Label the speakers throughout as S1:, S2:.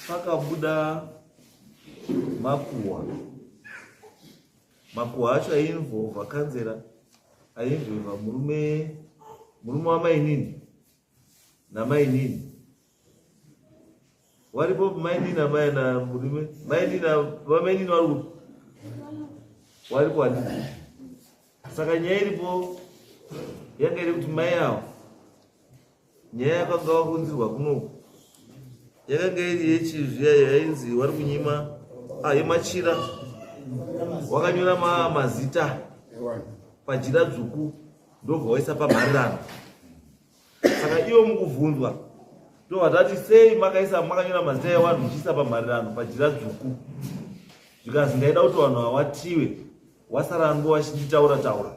S1: pakabuda makuhwa acho ainvhovha kanzera, ainvhovha murume wamainini namainini. Waripo mainini na murume mainini vamainini waripo wadini. Saka nyaya iripo yanga iri kuti mai avo, nyaya yakanga wakunzirwa kunoku yakanga iri yechizviya yainzi vari kunyima yemachira, wakanyora mazita pajira dzvuku ndobva waisa pamharirano. Saka ivo mukubvunzwa ndovatati sei makanyora mazita evanhu muchiisa pamharirano pajira dzvuku, zvikazi ndaida kuti vanhu vawatiwe wasara ngo wachinditaura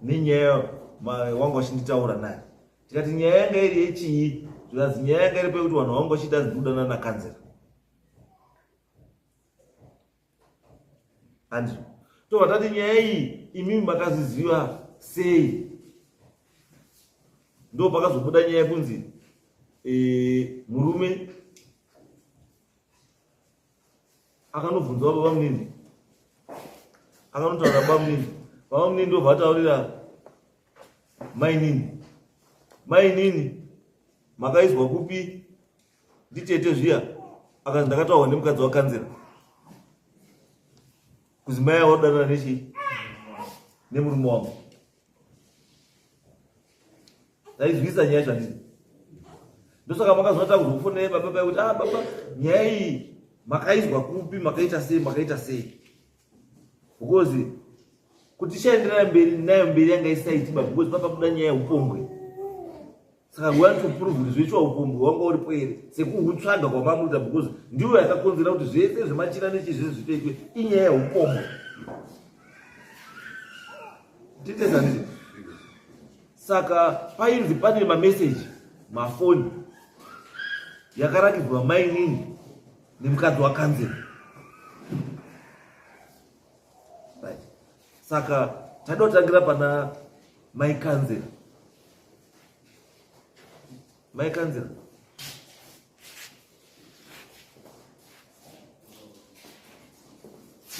S1: nenyaya wanga wachinditaura naye. Tikati nyaya yanga iri yechii? Zvikazi nyaya yanga iri pekuti vanhu vanga vachiita zvinodana nakanzera. Andrew tovatati nyaya iyi imimi makaziziva sei? Ndo pakazobuda nyaya yekunzi murume akanobvunzwa baba munini, akanotaura baba munini, baba munini ndobva ataurira mainini makaizwa kupi nditete zviya? Akanzi ndakataurwa nemukadzi wakanzera kuzi mai awadanana nechi nemurume wangu. Ndaizwisa nyaya zvandiri. Ndosaka makazonata kuzofonera baba kuti baba nyaya iyi makaizwa kupi, makaita sei? Because kuti chaenderera mberi nayo mberi yanga isaitiba, because papabuda nyaya yeupombwe. Saka we want to prove kuti zvichwa upombwe wanga uripo here sekuhutsvaga kwamamuita, because ndiwo yakakonzera kuti zvese zvemachira nechizvizvi zvitoitwe inyaya yeupombwe. Titezani. Saka painzi pane mameseji mafoni yakarakidzwa mainini nemukadzi wakanzera. Right. Saka taida kutangira pana maikanzera. Maikanzera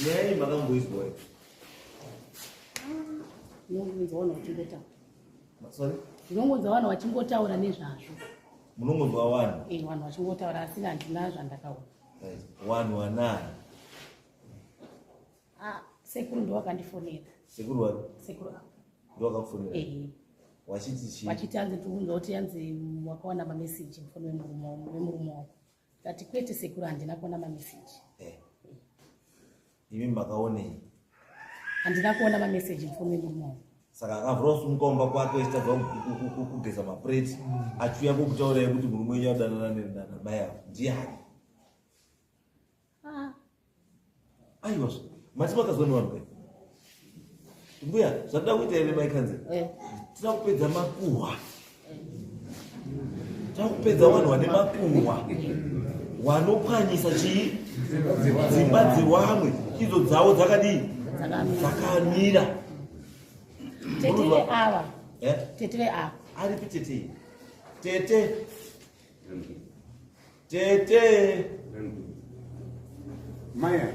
S1: nyaya makamboizwa sorry,
S2: ndinongonzwa vanhu vachingotaura nezvazvo.
S1: Munongonzwa vanhu
S2: vanhu vachingotaura, asi handina zvandakaona.
S1: Vanhu vanani?
S2: Sekuru ndo wakandifonera.
S1: Sekuru wari?
S2: Sekuru
S1: ndo wakakufonera. Wachiti chii?
S2: Wachiti anzi tikunzwa kuti yanzi wakaona mameseji mufoni wemurume wako. Ndati kwete sekuru, handina kuona mameseji.
S1: Imi makaonei?
S2: Handina kuona mameseji mufoni wemurume wako.
S1: Saka akavhura kusunkomba kwake achitadza kugeza mapureti achiuya kukutaurirai kuti murume wenyu wadanana namai avo ndiani? Aiwa, mati makazwa nevanhu kai? Mbuya, zvatoda kuita here maikanzera? Tida kupedza makuhwa. Tida kupedza vanhu vane makuhwa vanopwanyisa chii? Dzimba dzevamwe idzo dzavo dzakadii? Dzakamira.
S2: Tetere ava. Tetere ava.
S1: Aripi tete? Tete. Maya.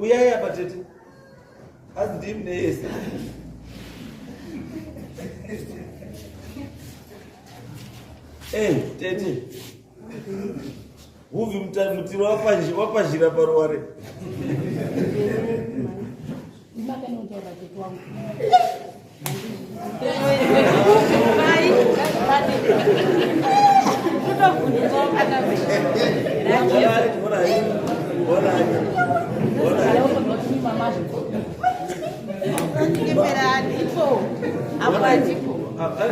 S1: Uyai apa tete? Azi ndimi neyese. Tete. Huvi mutiro wapazhira paruware.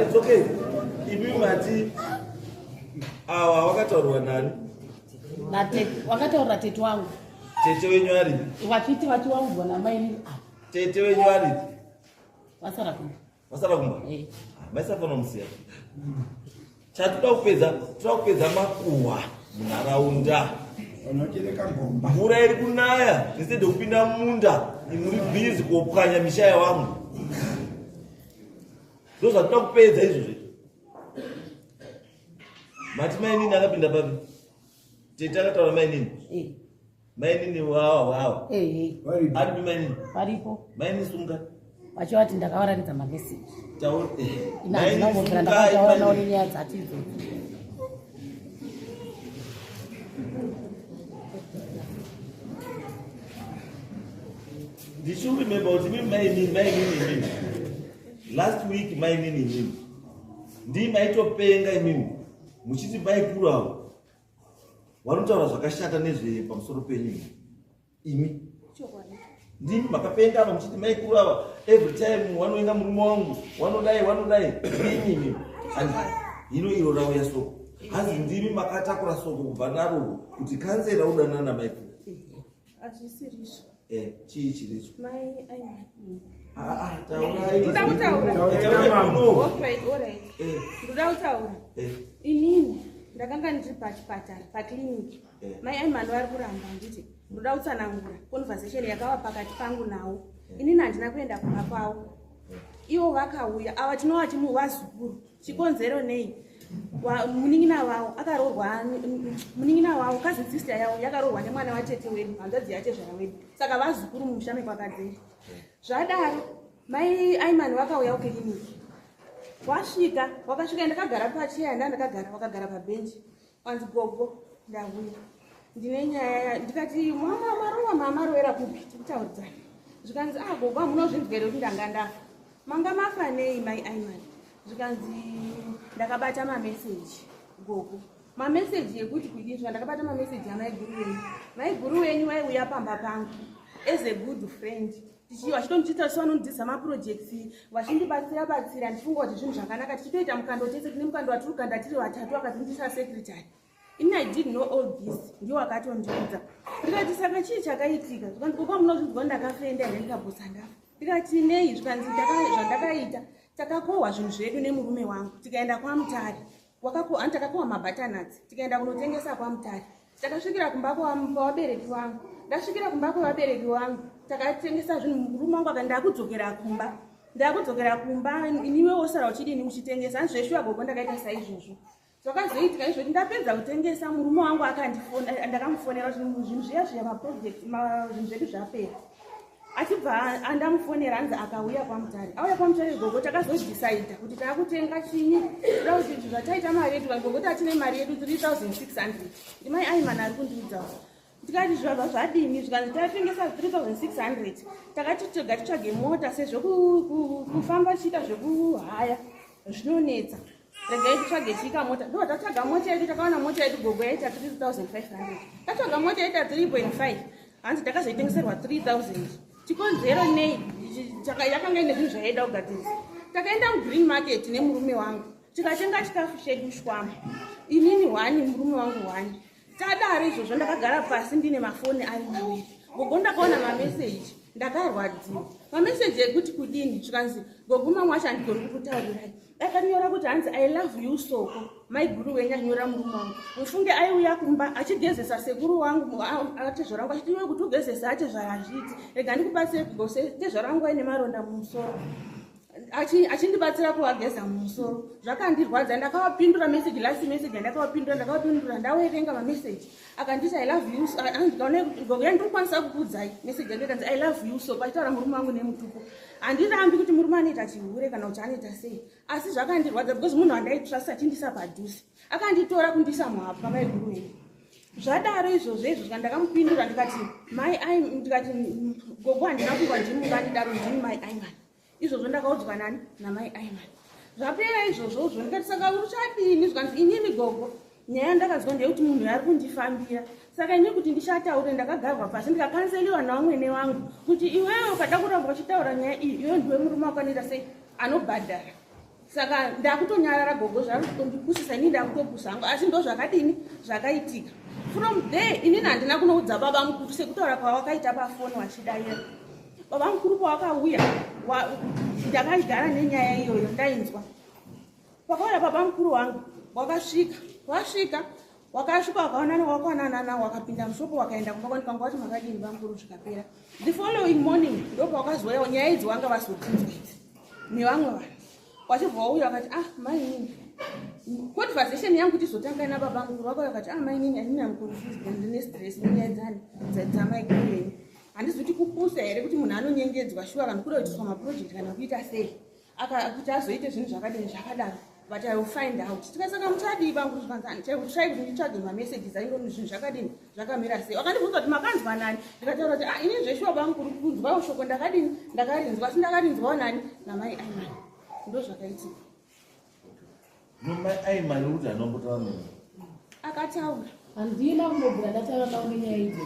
S1: It's okay. Imi mati awa wakataurwa nani?
S2: Wakataurwa tete wangu.
S1: Tete wenyu ari?
S2: Vachiti wangu na maini.
S1: Tete wenyu ari?
S2: Wasara kumba.
S1: Wasara kumba? Maisa fana musiya. Chatoda kupedza makuhwa munharaunda. Mvura iri kunaya, instead kupinda munda, muri busy kupwanya misha yavanhu. Ndo zvatoda kupedza izvozvo. Mati maini akapinda papi? Titakataura mai nini? Mai nini wao? Ari mai nini?
S2: Paripo.
S1: Mai nini sunga?
S2: Vachivati ndakavaratidza mameseji.
S1: Mai nini sunga?
S2: Ndakataura nyaya dzatidzo.
S1: Did you remember what me mai nini? Last week mai nini? Ndi maitopenga imimi. Muchiti mai kurawo. Wanotaura zvakashata nezve pamusoro penyu. Imi. Ndimi makapenga apa muchiti mai kurawa. Every time wanoenda murume wangu, wanodai. Imi. Hino iro rawo yasoko. Hazi ndimi makatakura soko kubva naro kuti kansela udanana na mai.
S3: Azvisiriso.
S1: Chii chiricho?
S3: Mai
S1: Taurai.
S3: Ndoda kutaura. Inini ndakanga ndiri pachipatara pakiliniki. Mai Aimani vari kuramba nditi ndoda kutsanangura conversation yakava pakati pangu nawo. Inini handina kuenda kumba kwavo. Ivo vakauya ava tinova chimuwazukuru. Chikonzero nei? Munin'ina wavo akaroorwa, munin'ina wavo cousin sister yavo yakaroorwa nemwana watete wedu, hanzvadzi yatezvara wedu. Saka vazukuru mushame kwakadzeri. Zvadaro mai Aimani vakauya kukiliniki. Wakasvika ndakagara pacheya ndakagara wakagara pabhenji. Wanzi gogo ndauya. Ndine nyaya ndikati mama marovera kupi tikutauridzana. Zvikanzi gogo hamunozvinzwa here kuti ndanga ndafa. Manga mafa nei mai Aimani? Zvikanzi ndakabata mameseji gogo. Mameseji ekuti kudizva ndakabata mameseji amaiguru wenyu. Maiguru wenyu vaiuya pamba pangu as a good friend. Vachitondiita sevanondidzisa maprojects, vachindibatsira ndifunga kuti zvinhu zvakanaka. Tichitoita mukando tese, tine mukando watiri kuganda tiri vatatu, vakatindisa secretary. I did know all this. Ndio wakatondiudza. Ndikati saka chii chakaitika? Zvikanzi gogo munozvinzwa ndakafenda here ndikabvusa ndafa. Ndikati nei? Zvikanzi zvandakaita takakohwa zvinhu zvedu nemurume wangu tikaenda kwaMutare. Takakohwa mabhatanatsi tikaenda kunotengesa kwaMutare. Takasvikira kumba kwavabereki vangu. Ndasvikira kumba kwavabereki vangu takatengesa zvinhu. Murume wangu akati ndakudzokera kumba iniwe wosara uchidini uchitengesa. Hanzi zveshuwa gogo ndakaita saizvozvo. Zvakazoitika izvoti ndapedza kutengesa murume wangu akandifona, ndakamufonera kuti zvinhu zviya maproject zvinhu zvedu zvapera. Achibva andamufonera hanzi akauya kwaMutare. Auya kwaMutare gogo takazodecide kuti taakutenga chinyi. Toda kuti zvinhu zvataita mari yedu gogo tatine mari yedu 3600. Ndimai Aimani ari kundiudzawo. Tikati zvabva zvadini? Zvikanzi tatengesa 3600. Takati titsvage mota sezvo kufamba chiita zvekuhaya zvinonetsa. Regai titsvage chika mota. Ndo tatsvaga mota yedu, takawana mota yedu gogo yaita 3500. Tatsvaga mota yaita 3.5. Hanzi takazoitengeserwa 3000. Chikonzero nei? Yakanga ine zvinhu zvaida kugadzirisa. Takaenda mugreen market nemurume wangu tikatenga chikafu chedu shwama. Inini 1 murume wangu 1. Tadaro izvozvo ndakagara pasi ndine mafoni ari maviri. Gogo ndakaona mameseji ndakarwadziwa. Mameseji ekuti kudini? Zvikanzi gogo mamwe acho handigoni kukutaurirai. Akanyora kuti hanzi I love you soko. Maiguru wenyu anyora murume wangu. Mufunge aiuya kumba achigezesa sekuru wangu atezvo rangu achiti iwe kuti ugezesa atezvo hazviti. Rega ndikubatsire kugose tezvo rangu aine maronda mumusoro. Achindibatsira kuvageza mumusoro. Zvakandirwadza. Ndakavapindura message, last message ndakavapindura ndawerenga mameseji. Akanditi I love you. Ndikaona gogo ndikwanisa kukudzai message yangu I love you so pachitaura murume wangu nemutupo. Handirambi kuti murume anoita chihure kana kuti anoita sei. Asi zvakandirwadza because munhu andaitrust achindisa padhuze. Akanditora kundisa muhapa maiguru wenyu. Zvadaro izvozvo ndakamupindura ndikati ndikati gogo handina kuva ndimungandidaro ndini mai Aimani. Izvozvo ndakaudzwa nani namai Aimani. Zvapera izvozvo ndikati saka uchadini? Zvikanzi inini gogo nyaya ndakazwa ndeyekuti munhu ari kundifambira. Saka inini kuti ndichataure ndakagarwa pasi ndikakanseliwa navamwene vangu kuti iwewe ukada kuramba uchitaura nyaya iyi iwe ndiwe murume wakanoita sei anobhadhara. Saka ndakutonyarara gogo zvari kutondipusisa inini ndakutopusa hangu asi ndo zvakadini zvakaitika. From there inini handina kunoudza baba mukuru sekutaura kwawakaita pafoni wachidaira. Baba mukuru pawakauya ndakagara nenyaya iyoyo ndainzwa. Pakauya baba mukuru wangu wasvika wakaonana wakapinda mushopo wakaenda kumba kwandikanga wati makadini bamukuru zvikapera. The following morning ndo pawakazoya nyaya idzi wanga vasodzinzwa idzi nevamwe vanhu. Wachibva wauya wakati mai conversation yangu tizotanga nababa mukuru wako yakati amainini handina mukonfused ndine stress nenyaya dzamaikireni handizoti kupusa here kuti munhu anonyengedzwa shuwa kana kuda kuitiswa maproject kana kuita sei kuti azoite zvinhu zvakadini zvakadaro but I will find out tikasaka muchadii bangu zvikanzani chaikutsvai kuti nditsvage mamessages aingo zvinhu zvakadini zvakamira sei wakandibvunza kuti makanzwa nani ndikataura kuti ini zveshuwa bangu kuri kunzwawo shoko ndakadini ndakarinzwa asi ndakarinzwawo nani namai Aiman ndo zvakaitika
S1: Mai Aiman kuti anombotaura munhu
S3: akataura
S2: handina kumbobvira ndataura nawo nenyaya idzi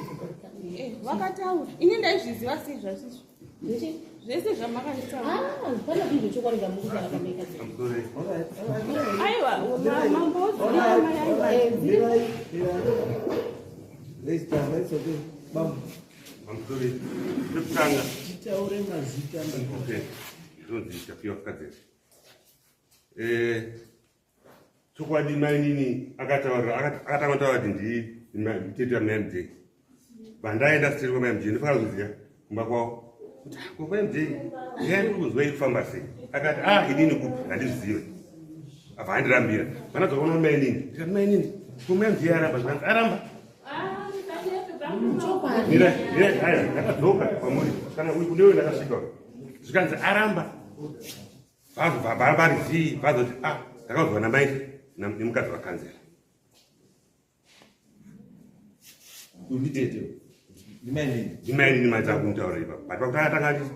S3: vakataura ini ndaizviziva sei zvasizvo zvese zvamakanditaura
S2: pane izvo chokwadi zvamukutara pameka
S3: aiwa
S4: chokwadi mainini akatanga kutaura kuti nditete mamj pandaenda siteri kwamamj ndofana kuziva kumba kwavo kuti kwamamj yairi kuzwa ikufamba sei akati inini kupi handizvizive abva andirambira vanadzokaona mainini ndikati mainini kwamamj aramba zvanzi aramba ndakadzoka kwamuri kana kunewe ndakasvika zvikanzi aramba vazobva vari vazoti ndakaudzwa namai nemukadzi wakanzera
S1: unditete
S4: ndimainini mai dzangu mutaura ipa but pakutakatanga achiti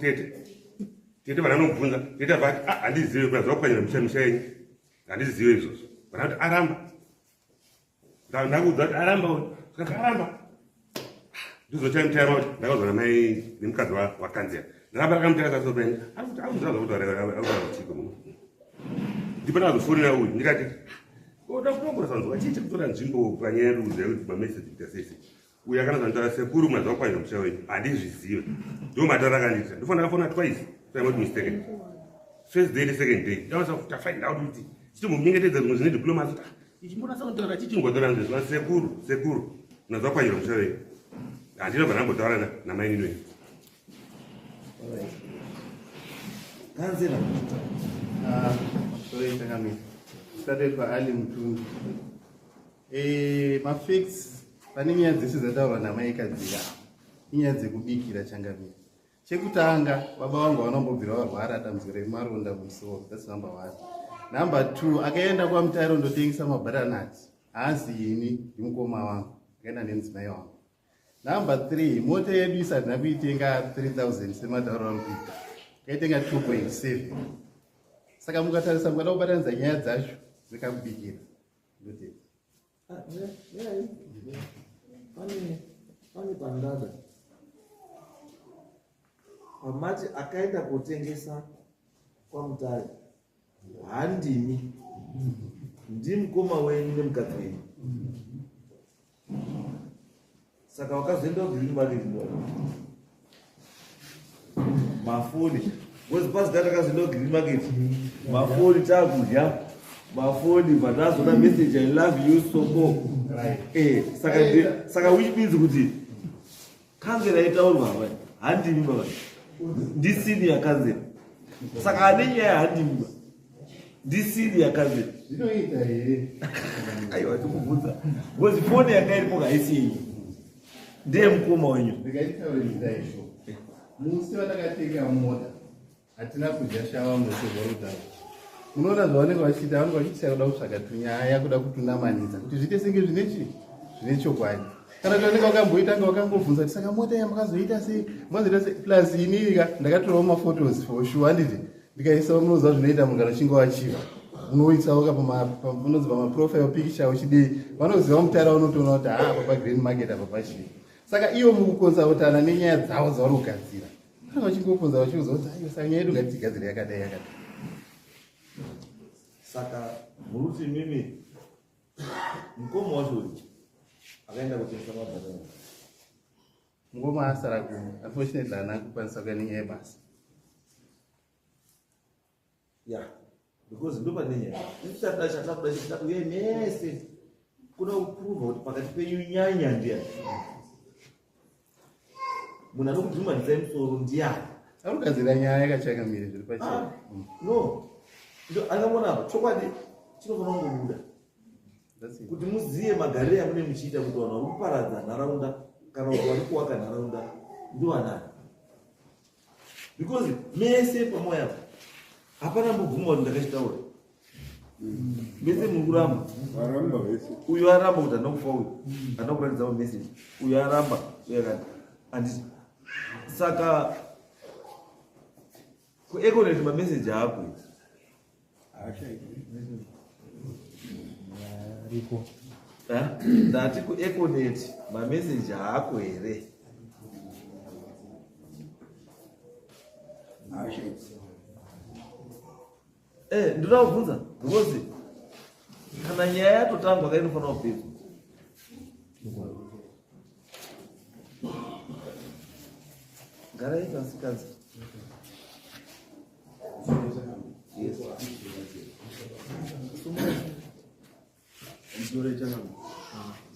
S4: tete vananobvunza tete vati handizive kuna zvakupanyira misha yenyu handizive izvozvo vana kuti aramba ndakuudza kuti aramba sikati aramba ndizochaimutaima kuti ndakaudzwa namai nemukadzi wakanzera ndaramba rakamutaisa sopeni arikuti akunzira zvakutaurautiko munhu ndipo ndakazofonera uyu ndikati oda kutongosanzwa chichi kutora nzvimbo panyaya yeruzi yekuti mameseji kuita sese uyu akanazantaura sekuru muna zvakupanyira musha wenyu handizvizive ndo mataura akandiita ndofanira kafona twice taimoti mistake first day nesecond day ndaonesa kuti tafind out kuti chitombomunyengetedza zvimwe zvine diplomasi kuti ichimbonasa kutaura chichingotaura nzvezva sekuru muna zvakupanyira musha wenyu handinobva ndambotaura namainini wenyu
S1: kanzera
S5: sorry takamira started ali mutundu mafix pane nyaya dzese dzataurwa namaikadzira inyaya dzekubikira changamira chekutanga baba vangu vanombobvira varwara dambudziko remaronda musoro that's number 1 number 2 akaenda kwamutare ndotengesa mabharanati hazi ini ndimukoma wangu akaenda nenzimai wangu number 3 mota yedu isati nakuitenga 3000 sematauro anokuita kaitenga 2.7 saka mukatarisa mukada kubatanidza nyaya dzacho dzekabikira ndotete
S1: pane pandada pamati akaenda kotengesa kwamutare handimi ndimukoma wenyu nemukadzi wenyu saka wakazoenda kugreen market mafoni wezi pasikati akazoenda kugreen market mafoni takudya mafoni vandazona message I love you so more saka which means kuti kanzera itaurwa handimi baba ndisini yakanzera saka ane nyaya handimi ndisini yakanzera
S5: zvinoita here
S1: aiwa tikubvunza because foni yanga iripo haisi yenyu ndeye mukoma wenyu
S5: ndikaitauririra izvo musi watakatenga mota hatina kudya shava musevorudhavo munoona zvavanenge vachiita vanenge vachiisa kuda kutsvaga tunyaya kuda kutunamanidza kuti zviite senge zvine chokwadi kana kuoneka wakamboitanga wakambobvunza kuti saka mota yamakazoita sei mazoita sei plus inirika ndakatorawo maphotos for sure handiti ndikaisawo munoziva zvinoita mugaro chinge wachiva unoitsawo unodzi pamaprofile picture uchidii vanoziva mutara unotoona kuti papa green market apa pachii saka ivo mukukonsautana nenyaya dzavo dzavari kugadzira vanenge vachingokonza vachiuza kuti aiyo saka nyaya yedu ngatigadzire yakadai yakadai
S1: saka muruti mimi mukoma wacho uchi akaenda kutengesa mabhatani
S5: ngoma asara ku unfortunately haana kukwanisa kuya nenyaya yebasa
S1: because ndo pane nyaya ichatakuda uye nese kuda kupruvha kuti pakati penyu nyanya ndiani munhu ari kudhumanisa musoro ndiani
S5: ari kugadzira nyaya yakachakamire zviri pachena
S1: no ndo akamonapo chokwadi chinofanira kungobuda kuti muziye magariro amune muchiita kuti vanhu vari kuparadza nharaunda kana kuti vari kuvaka nharaunda ndiwanani, because mese pamoya apa hapana mbobvuma kuti ndakachitaura mese muri kuramba uyu aramba kuti handina kufa uyu handina kuratidza mameseji uyu aramba uyakati handiti saka kuekoneti mameseji ako ndati kuekoneti mameseji ako here ndoda kubvunza because kana nyaya yatotangwa kainofanira kupedzwa garai pasi kanzi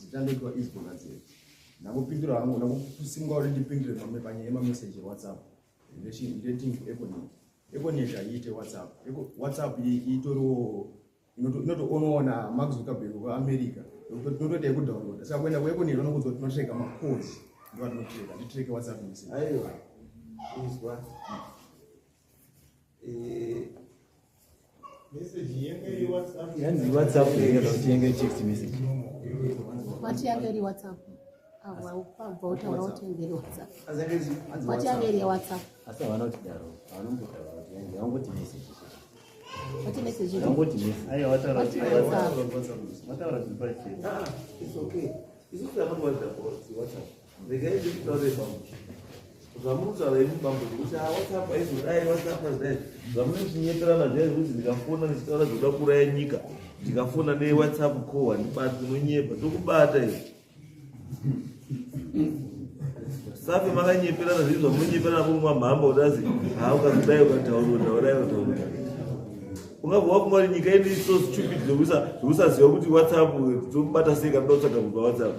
S6: zichandoitwa izvo kadziri ndakupindura hangu ndakusimwa kuti ndipindure panyaya yemameseji ewhatsapp ndetingu econet haiite whatsapp. Whatsapp itoriwo inotoonawo namark Zuckerberg weamerica inototi yekudownloada saka kuenda kueconet vanokudza kuti tinotreka macodes ndiva tinotreka nditreke whatsapp message.
S1: aiwa izwa
S6: yanzi whatsapp kuti yenge text message
S2: What yange WhatsApp? Utaura utengeri WhatsApp. What yange WhatsApp?
S6: asi vanoti daro vanombotaura kuti yange vangoti message.
S2: What message?
S6: Vangoti message. Aiwa wataura kuti
S1: wataura kuti it's okay. Isusu yamanowadzira kuti WhatsApp. Regai kutaure pamwe. Zvamutaura imi pamwe kuti WhatsApp aizodai WhatsApp azodai. Zvamunochinyeperana zvai kuti ndikafona ndichitaura zvoda kuuraya nyika. Ndikafona neWhatsApp call handibati unonyepa tokubata izvi. Safi makanyeperana zvinhu zvamunonyeperana pomwe mamhamba udazi ukazodai ukataura. Ungabva wafunga kuti nyika yedu so stupid zvokusaziva kuti WhatsApp tomubata sei kana totsvaga kubva WhatsApp.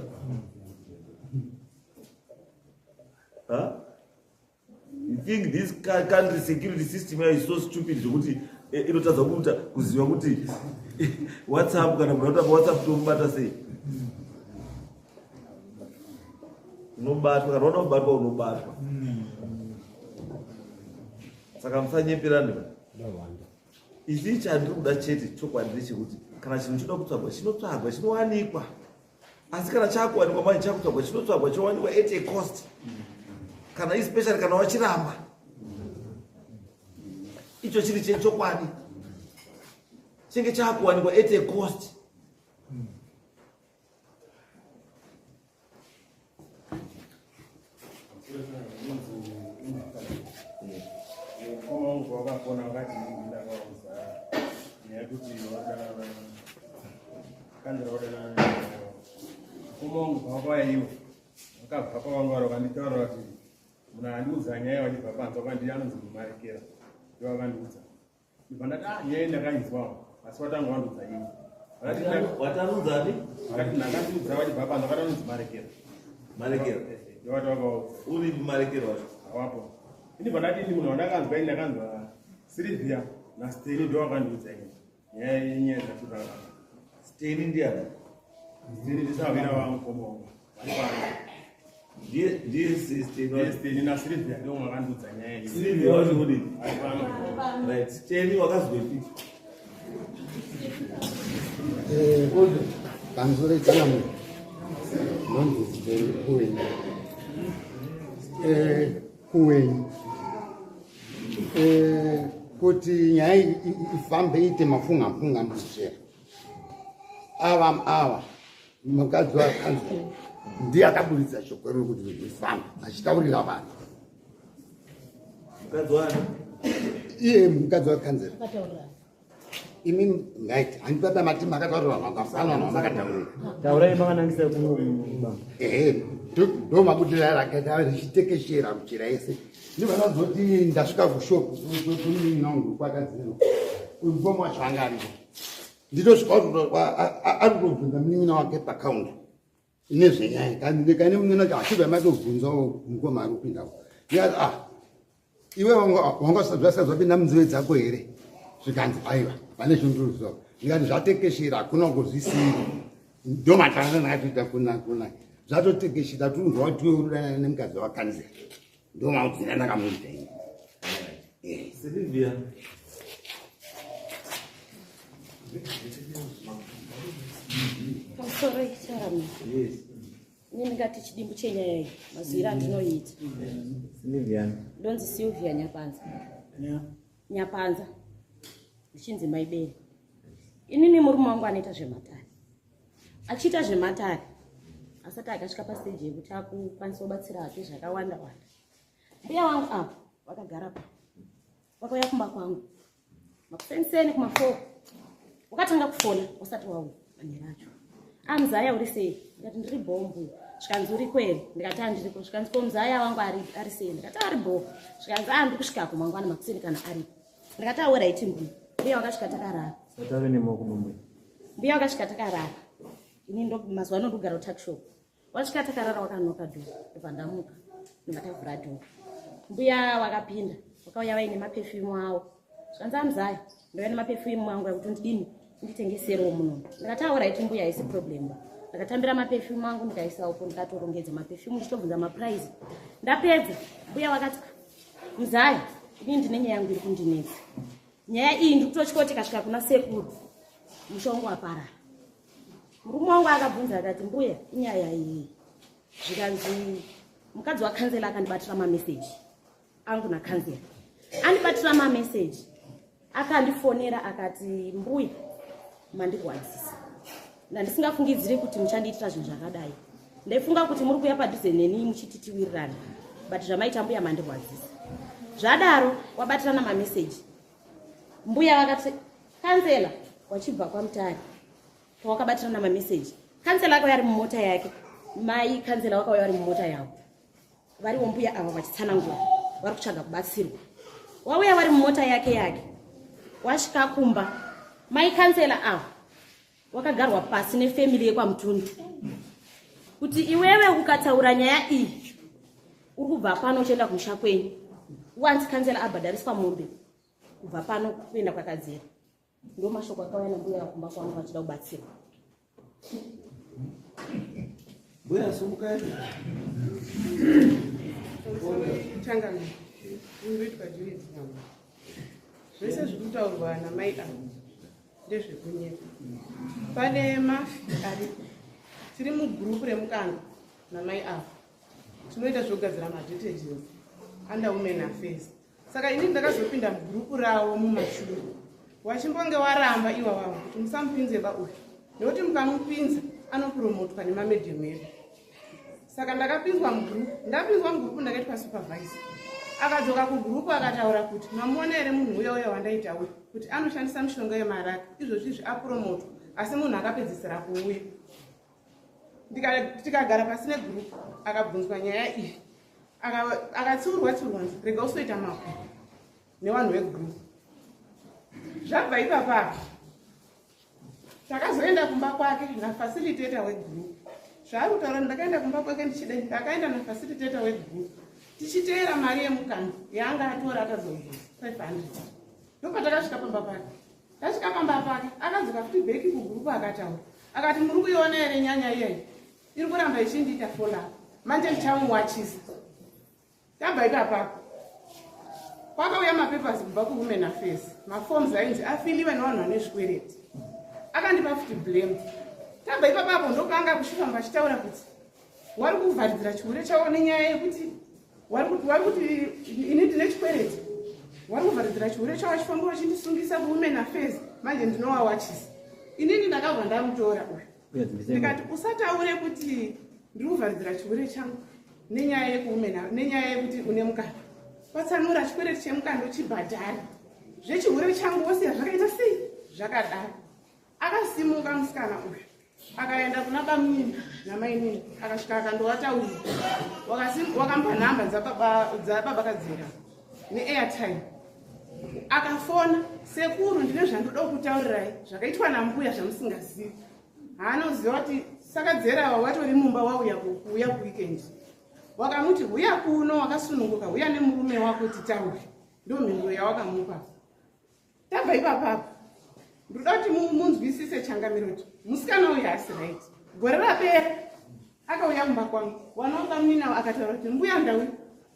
S1: You think this country security system is so stupid zvokuti inotadza kuziva kuti WhatsApp kana munhu anotamba WhatsApp tomubata sei? Unobatwa kana unoda kubatwa unobatwa. Saka musanyeperane. Ichi chandiri kuda chete chokwadi ndechekuti kana chinhu chinoda kutsvagwa chinotsvagwa chinowanikwa, asi kana chakuwanikwa manje chakutsvagwa chinotsvagwa chowanikwa at a cost, kana especially kana wachiramba icho chiri chechokwadi chinge chakuwanikwa at a cost.
S7: wakafona wakati ndakauza nekuti kanzira wadanana kumongo wakawaiwa wakabva pavangwari wakanditaurira kuti munhu andiudza nyaya wachibva panze wakandii anonzi mumarekera ndo wakandiudza ndipandati nyaya ndakainzwawo asi watanga wandiudza ini
S1: Watanudzani?
S7: akati ndakandiudza wachibva panze wakati anonzi marekera ndo wati wakaudza
S1: uri marekera wacho
S7: awapo ini pandati ndi munhu wandakanzwa ini ndakanzwa Sylvia na Steny ndo wakandiudza ini nyaya yenyaya dzatira
S1: Steny ndiani?
S7: Steny ndisavira vamukomo
S1: ndiye
S7: Steny na Sylvia ndo wakandiudza nyaya iyi.
S1: Sylvia wacho kudi
S7: ari pano
S1: right. Steny wakazwepi?
S8: Kanzure tsanamu nonzi kuweni kuweni kuti nyaya ifambe ite mafunga muzvera ava mukadzi wakanzura ndiye akaburitsa shoko riri kuti ifambe achitaurira vanhu.
S1: Mukadzi wani?
S8: Iye mukadzi wakanzura
S2: Akataura.
S8: imi right handibaba mati makataurira vanhu vakafanana vamakataurira
S6: taurai makanangisa kuba
S8: ndo mabudira rakaita richitekeshera kuchira ese ndivanazoti ndasvika kushopu toninangu kwakadziro urupomo wacho anga aripo nditosvika ari kutobvunza munin'ina wake pakaunda nezvenyaya kane munin'ina wacho achibva matobvunzawo mukoma ari kupindawo ndikati iwe wanga zvasazvapinda munzeve dzako here zvikanzi aiwa pane chindiriziva ndikati zvatekeshera hakuna kuzvisiri ndomatanga ndakatoita kuna zvatotekeshera tunzwa kuti urudana nemukadzi wakanzera ndomaudzina ndakamuita
S1: Silvia.
S2: Sorry, Sharam.
S1: Yes.
S2: Nini ngati chidimbu chenyaya iyi mazwira ndinoita.
S1: Silvia.
S2: Donzi Sylvia Nyapanza. Nyapanza. Ndichinzi maibeli. Inini murume wangu anoita zvematare. Achiita zvematare. Asati akasvika pastage yekuti akukwanisa kubatsira hake zvakawanda wanda. Mbuya wangu apo wakagara pa. Wakauya kumba kwangu. Makusenseni kumafoko. Wakatanga kufona usati wauya bani racho. Mzaya uri sei? Ndikati ndiri bombu. Zvikanzi uri kweri? Ndikati handiriko. Zvikanzi ko mzaya wangu ari sei? Ndikati ari bombu. Zvikanzi ndiri kusvika kumangwana makuseni kana ari. Ndikati alright mbuya. Mbuya wakasvika takarara.
S6: Satave nemoko mumwe.
S2: Mbuya wakasvika takarara. Ini ndo mazuva ndogara utakshop. Wasvika takarara wakanoka dhu. Ndobva ndamuka. Ndikatavhura dhu. Mbuya wakapinda. Wakauya vaine maperfume awo. Zvikanzi mzaya. Ndauya nemaperfume angu ekuti ndidini nditengeserewo muno. Ndikati alright mbuya haisi problem. Ndakatambira maperfume angu ndikaisa upo ndikatorongedza maperfume ndichitobvunza maprice. Ndapedza mbuya wakati mzaya ini ndine nyaya yangu iri kundinetsa. Nyaya iyi ndikutotyoti kasvika kuna sekuru. Musha wangu waparara. Murume wangu akabvunza akati mbuya inyaya iyi. Zvikanzi mukadzi wakanzela akandibatira mameseji angu nakanzela. Andibatira mameseji. Akandifonera akati mbuya mandirwadzisa. Ndandisingafungidziri kuti muchandiitira zvinhu zvakadai. Ndaifunga kuti muri kuya padhuze neni muchititiwirirana. But zvamaita mbuya mandirwadzisa. Zvadaro wabatirana mameseji. Mbuya vakati kanzela wachibva kwaMutare. Wakabatirana mameseji. Kanzela akauya ari mumota yake. Mai kanzela wakauya ari mumota yavo. Variwo mbuya ava vachitsanangura. Vari kutsvaga kubatsirwa. Wauya vari mumota yake. Wasvika kumba. Mai kanzela ava wakagarwa pasi nefamily yekwaMutundu. Kuti iwewe ukataura nyaya iyi uri kubva pano uchienda kumusha kwenyu. Once kanzela abhadhariswa mombe kubva pano kuenda kwakadzera. Ndo mashoko akauya nambuya kumba kwangu vachida kubatsirwa.
S1: Mbuya sumuka.
S9: Changana. Ndinoitwa Judith Nyama. Zvese zvirikutaurwa namai angu ndezvekunyika. Pane mafi aripo. Tiri mugrupu remukanda namai avo. Tinoita zvokugadzira madetails under women affairs. Saka ini ndakazopinda mugrupu ravo mumashure. Wachimbonge waramba iwa wavo kuti musamupinze bauyu. Nekuti mukamupinza anopromotwa nemamedhium edu. Saka ndakapinzwa mugrupu. Ndapinzwa mugrupu ndakaitwa supervisor. Akadzoka kugrupu akataura kuti mamuona here munhu uya wandaita uyu kuti anoshandisa mishonga yemaraka izvozvizvi apromotwa asi munhu akapedzisira kuuya. Tikagara pasi negrupu akabvunzwa nyaya iyi akatsiurwa rega usoita makuru nevanhu vegrupu. Zvabva ipapapo takazoenda kumba kwake nafacilitator wegrupu. Zvaari kutaura ndakaenda kumba kwake ndichidai ndakaenda nafacilitator wegrupu. Tichiteera mari yemukanda yaanga atora akazobvunza 500. Ndopatakasvika pamba pake. Tasvika pamba pake akadzoka feedback kugrupu akataura. Akati muri kuiona here nyanya iyeyi iri kuramba ichindiita follow up. Manje ndichamuwachisa. Tabva ipapapo. Kwakauya mapapers kubva kuwomen affairs. Maforms ainzi afiliwe nevanhu vane zvikwereti. Akandipa futi blame. Tabva ipapapo ndokanga kushifamba achitaura kuti wari kuvharidzira chihure chavo nenyaya yekuti wari kuti ini ndine chikwereti. Wari kuvharidzira chihure chavo chifamba wachindisungisa kuwomen affairs. Manje ndinowawachisa. Inini ndakabva ndamutora uyu. Ndikati usataure kuti ndiri kuvharidzira chihure changu nenyaya yekuti une mukanda. Patsanura chikwereti chemukanda uchibhadhara. Zvechihure changu wosiya zvakaita sei? Zvakadaro. Akasimuka musikana uyu. Akaenda kuna bamini namainini akasvika akandovataurira. Wakampa nhamba dzababa kadzera neairtime. Akafona sekuru ndine zvandoda kutaurirai zvakaitwa nambuya zvamusingazivi. Haanoziva kuti sakadzera watori mumba wauya kuweekend. Wakamuti huya kuno wakasununguka huya nemurume wako titaure. Ndio mhinduro yawakamupa. Tabva ipapapo ndoda kuti munzwisise changamiroti musikana uyu haasi right. Gore rapera akauya mumba kwangu, wanauka muninawo akataura kuti mbuya ndauya,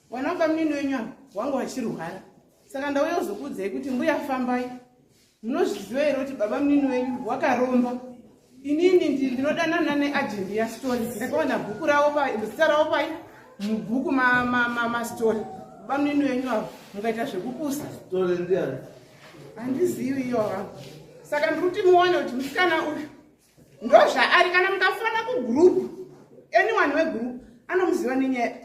S9: wanauka munini wenyu ava wangu vachirwara, saka ndauya kuzokuudzai kuti mbuya fambai. Munozviziva here kuti baba munini wenyu wakaromba. Inini ndinodanana neajendi yastori, ndakawana bhuku ravo zita ravo pai mubhuku mastori. Baba munini wenyu ava mukaita zvekupusa.
S1: Story ndiani?
S9: Handizivi iyo vangu. Saka ndikuti muone kuti musikana uyu ndozvaari. Kana mukafana kugroup, anyone wegroup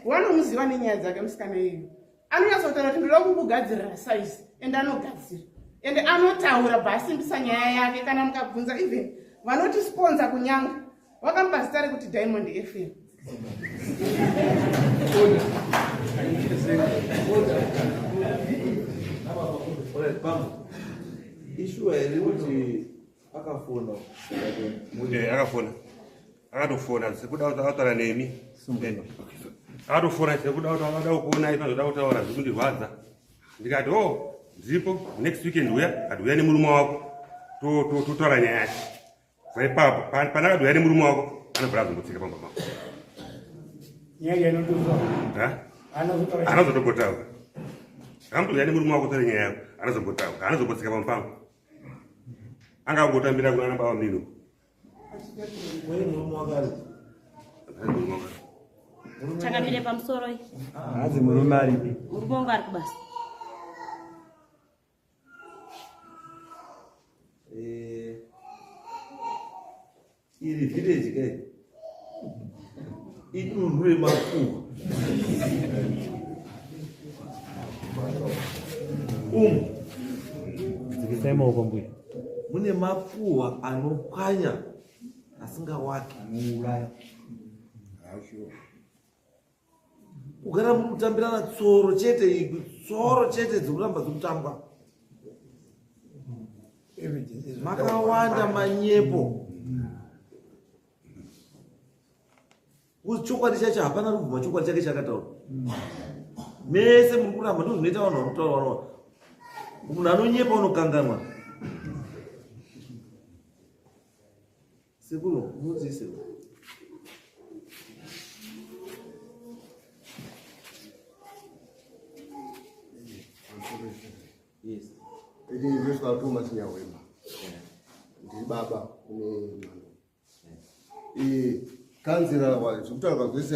S9: wanomuziva nenyaya dzake musikana iyu. Anonyatsotaura kuti ndoda kukugadzirira size, ende anogadzira. Ende anotaura bhasimbisa nyaya yake. Kana mukabvunza even vanoti sponsor kunyanga vakamupa zita rekuti Diamond FM.
S1: Issue here kuti akafona.
S4: Akafona. Akatofona sekuda kutaura nemi. Akatofona sekuda kuona inoda kutaura zvikundirwadza. Ndikati ndipo next weekend uya nemurume wako totaura nyaya yacho. Zvaipapo pana akadouya nemurume wako anobva azombotsika pamba pako.
S8: Nyaya inototaura.
S4: Anozombotaura. Akamutouya nemurume wako totaura nyaya yako anozombotaura. Anozombotsika pamba pangu. Angangotambira kuna baba mnino.
S1: Wewe murume wakari.
S2: Changamire pamusoro iyi.
S7: Hazi murume aripi?
S2: Murume wangu ari kubasa.
S1: Iri village kai. Idunhu remakuva.
S7: Dzikisema uko mbuya.
S1: Mune makuva anopwanya asingawaki muuraya. Kugara muri kutambirana tsoro chete dzikuramba dzokutambwa. Makawanda manyepo. Uzi chokwadi chacho hapana rubvuma chokwadi chake chakataura. Mese muri kuramba ndozvinoita vanhu vanokutaura. Munhu anonyepa unokanganwa. Sekuru, mudziise. Yes.
S8: It is just about too much now. Ndi baba kune kanzira wa kutaura kwese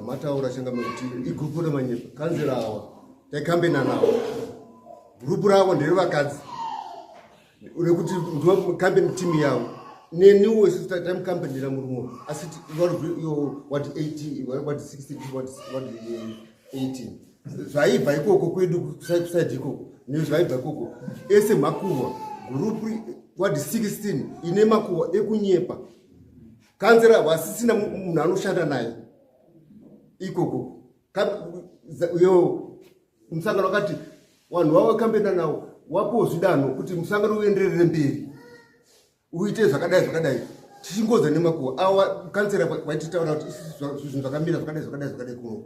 S8: mataura changamira kuti igrupu remanyepa kanzira awa takambena nawo grupu ravo nderevakadzi rekuti ndo campaign team yavo neniwo tamukampenera murumo asi what 80 what 60 what 18 zvaibva ikoko kwedu kusaidi ikoko nezvaibva ikoko ese makuhwa grupu what 16 ine makuhwa ekunyepa kanzera wasisina munhu anoshanda naye ikoko yo musangano wakati vanhu vavakampena nawo wapo zvidano kuti musangano uenderere mberi uite zvakadai tichingoza nemakuhwa awa kanzera vaititaura kuti zvinhu zvakamira zvakadai kuno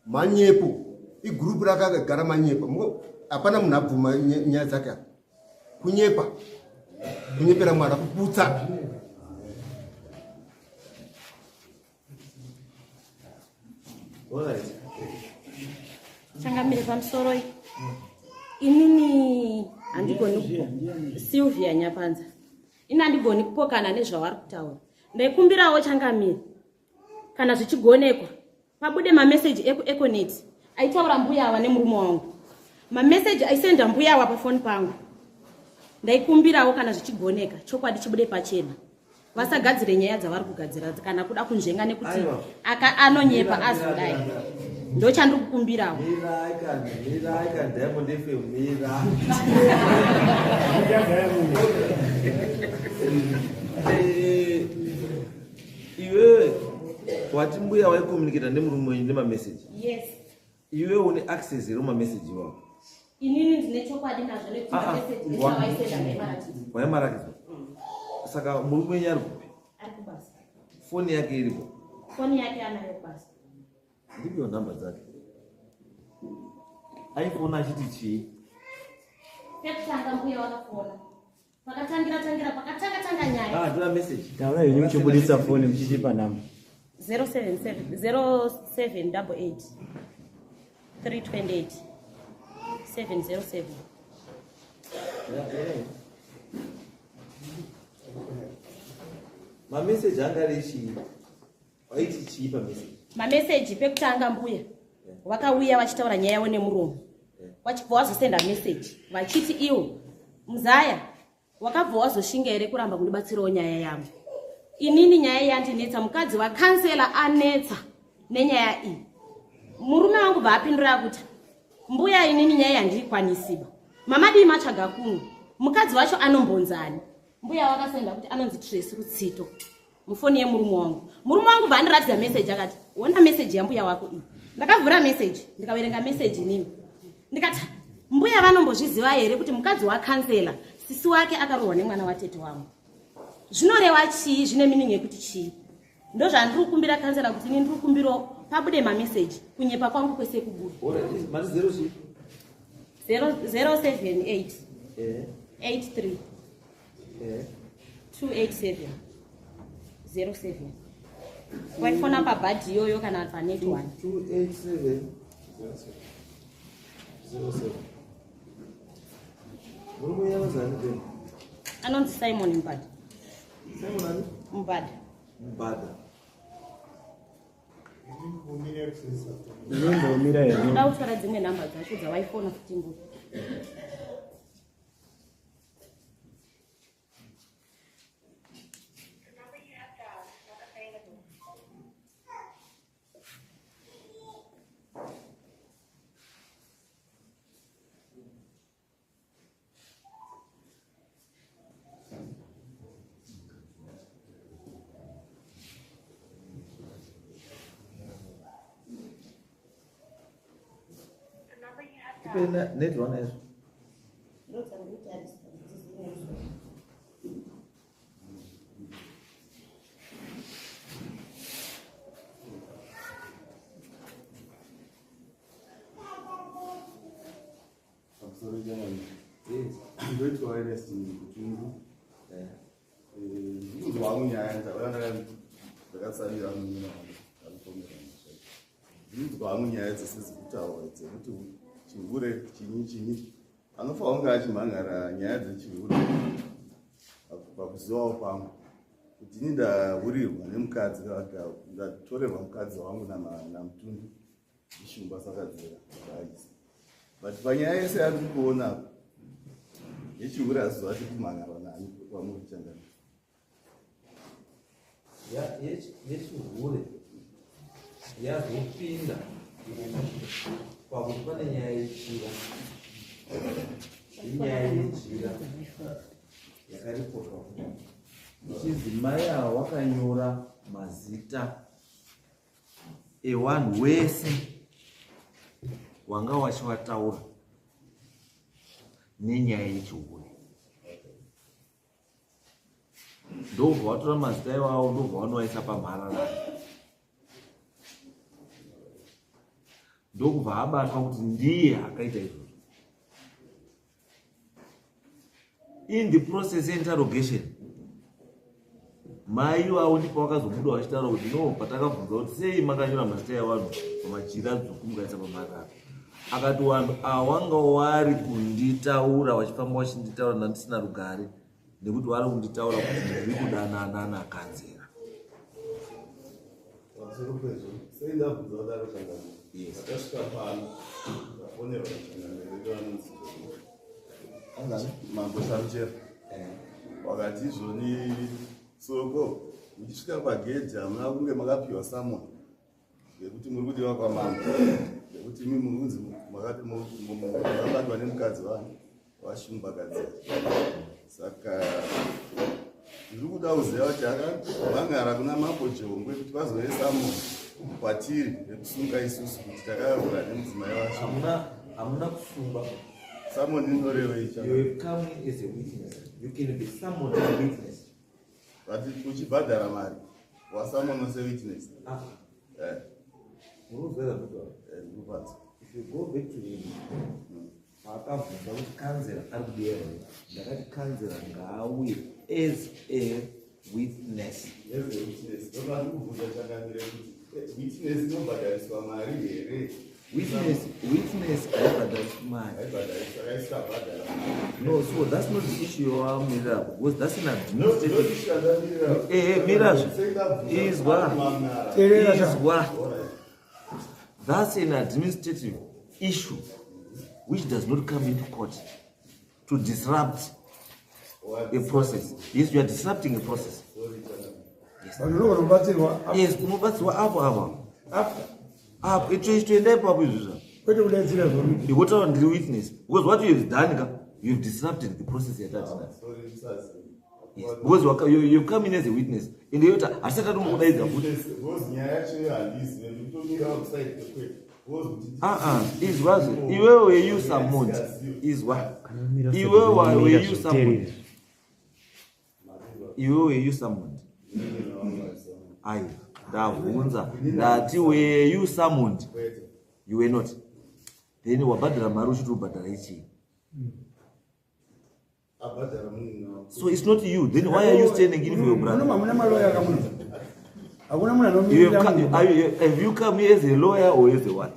S8: manyepo igrupu rakagara manyepa hapana munhu abvuma nyaya dzake kunyepera mwana kuputsa
S2: Changamire pamusoro iyi. Inini handigoni Sylvia Nyapanza. Ini handigoni kupokana nezvavari kutaura. Ndaikumbirawo Changamire kana zvichigonekwa pabude mameseji eConnect aitaura mbuya ava nemurume wangu. Mameseji aisenda mbuya ava pafoni pangu. Ndaikumbirawo kana zvichigoneka chokwadi chibude pachena. Vasagadzire nyaya dzavari kugadzira kana kuda kunzvenga nekuti anonyepa azodai. Ndo chandikukumbirawo.
S1: Mira Diamond FM mira. Iwe wati mbuya waicommunicate nemurume wenyu nemameseji.
S2: Yes.
S1: Iwe une access iri mumamesseji wavo.
S2: Inini ndine chokwadi nazvo nekuti mameseji ndavaisenda ngaimaratidza.
S1: Waimaratidza. Saka murume wenyu ari kupi?
S2: Ari kubasa.
S1: Foni yake iripo?
S2: Foni yake anayo kubasa.
S1: Ndipiwo nhamba dzake. Aifona achiti chii?
S2: Pekutanga mbuya wakafona. pakatanga nyaya
S1: tora message
S6: taura ini muchibudisa foni muchichipa namba
S2: 0788 328 707.
S1: mameseji anga rechi waiti chii pameseji
S2: mameseji pekutanga mbuya vakauya vachitaura nyaya yavo nemuromo wachibva wazosenda meseji vachiti iwo muzaya wakabva wazoshinga here kuramba kundibatsirawo nyaya yangu. Inini nyaya yandinetsa, mukadzi wakansela anetsa nenyaya iyi. Murume wangu bva apindura kuti mbuya inini nyaya yandiikwanisiba, mamadi matsvaga kumwe, mukadzi wacho anombonzani. Mbuya wakasenda kuti anonzi Tracy Rutsito mufoni yemurume wangu. Murume wangu bva andiratidza meseji akati ona meseji yambuya wako iyi. Ndakavhura meseji ndikaverenga meseji nini ndikati mbuya vanombozviziva here kuti mukadzi wakansela sisi wake akarohwa nemwana watete wangu. Zvinoreva chii? Zvine meaning yekuti chii? Ndo zvandiri kukumbira kansela kuti ini ndiri kukumbirawo pabude mameseji kunyepa kwangu kwese kubuda. 078 83 287 07. Waifona pabhadhi iyoyo kana panet 1
S1: 287 07. Murume yanozani then?
S2: Anonzi Simon Mbada.
S1: Simon ani?
S2: Mbada.
S1: Mbada.
S6: Unombomira here.
S2: Nda kutwara dzimwe namba dzacho dzawaifona kuti mbuya.
S1: Net one is.
S5: Sorry, gentlemen. I'm going to arrest you. You are on your hands. Chihure chini anofanira achimhangara nyaya dzechihure pakuzivawo pangu kuti ini ndahurirwa nemukadzi ndatorerwa mukadzi wangu namutundu ishumba sakadzera aisa but panyaya yese yari kuona yechihure hazizvati kumhangarwa nani pamuri kuchangana
S1: yechihure yazopinda pakuti pane nyaya yechira inyaya yechira yakaripotwa ichizi mai ava wakanyora mazita ewanhu wese wanga wachiwataura nenyaya yechihure. Ndobva watora mazita iwavo ndobva wanovaisa pamharara, ndokubva abatwa kuti ndiye akaita izvozvo. In the process interrogation, mai wavo ndipo wakazobuda wachitaura kuti no, patakabvunza kuti sei makanyora mazita evanhu pamachira dzvuku mukaisa pamharara, akati vanhu awanga wari kunditaura vachifamba vachinditaura ndandisina rugare, nekuti vari kunditaura kuti ndiri kudanana nakanzera. Yes.
S5: Mambo Sanchez. Wakati izvoni soko uchisvika pagedhi hamuna kunge makapiwa samoni ngekuti muri kudiwa kwamambo, ngekuti imi munonzi makabatwa nemukadzi wangu washumbakadzi. Saka ndiri kuda kuziva kuti akamhangara kuna mambo Jongwe kuti vazoye samoni kwatiri nekusunga isusu kuti takavura nemudzimai wacho.
S1: Hamuna kusunga.
S5: Someone in the way.
S1: You come as a witness. You can be someone as a witness.
S5: But which badara mari was someone as a witness.
S1: If you go back to him, akabvunza kuti kanzera ari kudiya here. Ndakati kanzera ngaauye as a witness.
S5: Witness inobhadhariswa mari here.
S1: Witness haibhadhariswi mari. No, so that's not the issue yawamirira, because that's an administrative. Mirazvo izwa. That's an administrative issue which does not come into court to disrupt a process. Yes, you are disrupting a process. Yes, unobatsirwa apo. Apo itoenda ipapo izvozvo. Ndikotaura ndiri witness. Because what you have done, you have disrupted the process yatatina. Yes, because you come in as a witness. In the yota, asata tomukudaidza futi. Izwa iwewe were summoned. Izwa iwewe were summoned. Iwewe were summoned. Aye, ndabvunza ndati were you summoned? You were not. Then wabhadhara mari uchitobhadhara ichi. So it's not you. Then why are you standing in for your brother? Have you come here as a lawyer or as a what?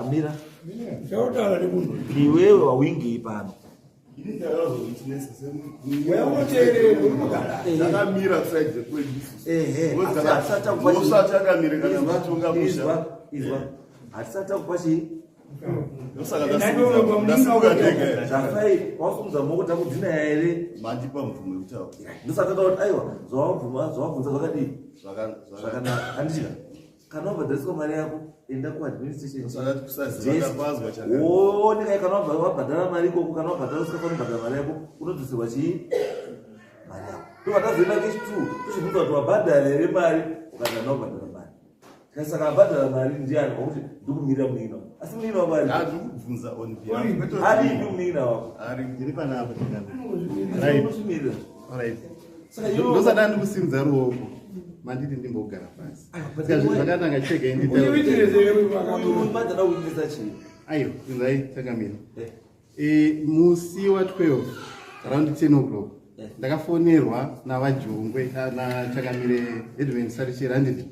S1: Mira. Iwewe wawingi pano. Asata kupashi zvafai wafunza mokota kudhina here mandipa mvumo yekutaura ndosakada kuti aiwa zvawabvunza zvakadii zvakanaka handika kana wabhadhariswa mari yako enda kuadministrationoneka kana wabhadhara mari ikoko kana wabhadhariswa fanobhadhara mari yako unodzoserwa chii mari yako tobatazoenda kechitu tochibvunza kuti wabhadhara here mari ukana nawabhadhara mari saka abhadhara mari ndiani wakuti ndikumirira munin'ina wako asi munin'ina wako ndikubvunza hadi ipi munin'ina wako ndiri panapo
S5: ndosada ndikusimudza ruoko manditi ndimbogara pasi zvakananga chega
S1: madzada kuitisa chii
S5: aiwa inzai takamira musi wa12 around 10 o'clock ndakafonerwa navajongwe nachakamire Edwin Sarichirandini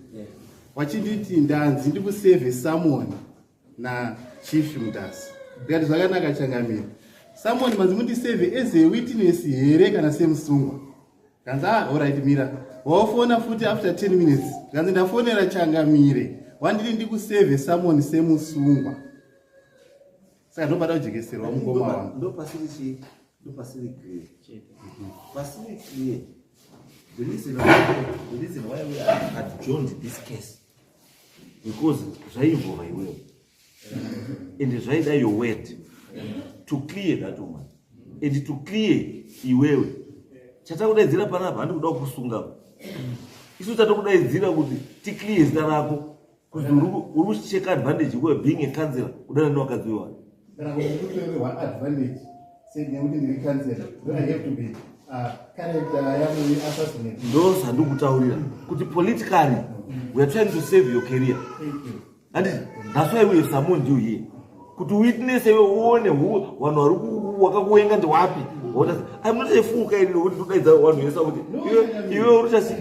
S5: wachinditi ndanzi ndikusevhe Samon naChief Mudasi. Ndikati zvakanaka Changamire. Samon manzi mundisevhe as a witness here kana semusungwa. Kanza alright mira. Wafona futi after 10 minutes. Kanzi ndafonera Changamire. Wanditi ndikusevhe Samon semusungwa. Saka ndobada kujekeserwa mungoma wangu.
S1: Ndo pasiri clear. Pasiri clear. The reason why we adjourned this case, because Zaivo will, and Zaida your word to clear that woman, and to clear Iwewe. Chatakudaizira panapa handi kuda kusunga. Isu chatakudaizira kuti tikliye zita rako kuti uri kucheka advantage we being a counselor kudana newakadziwa.
S5: Kana kuti one advantage said nekuti ndiri counselor, don't I have to be character yamu assassinate.
S1: Those handikutaurira kuti politically we are trying to save your career. And that's why we have summoned you here. Kuti witness ewe uone vanhu vari wakakuenga ndiwapi. I'm not a fool kind of what to do one year. You just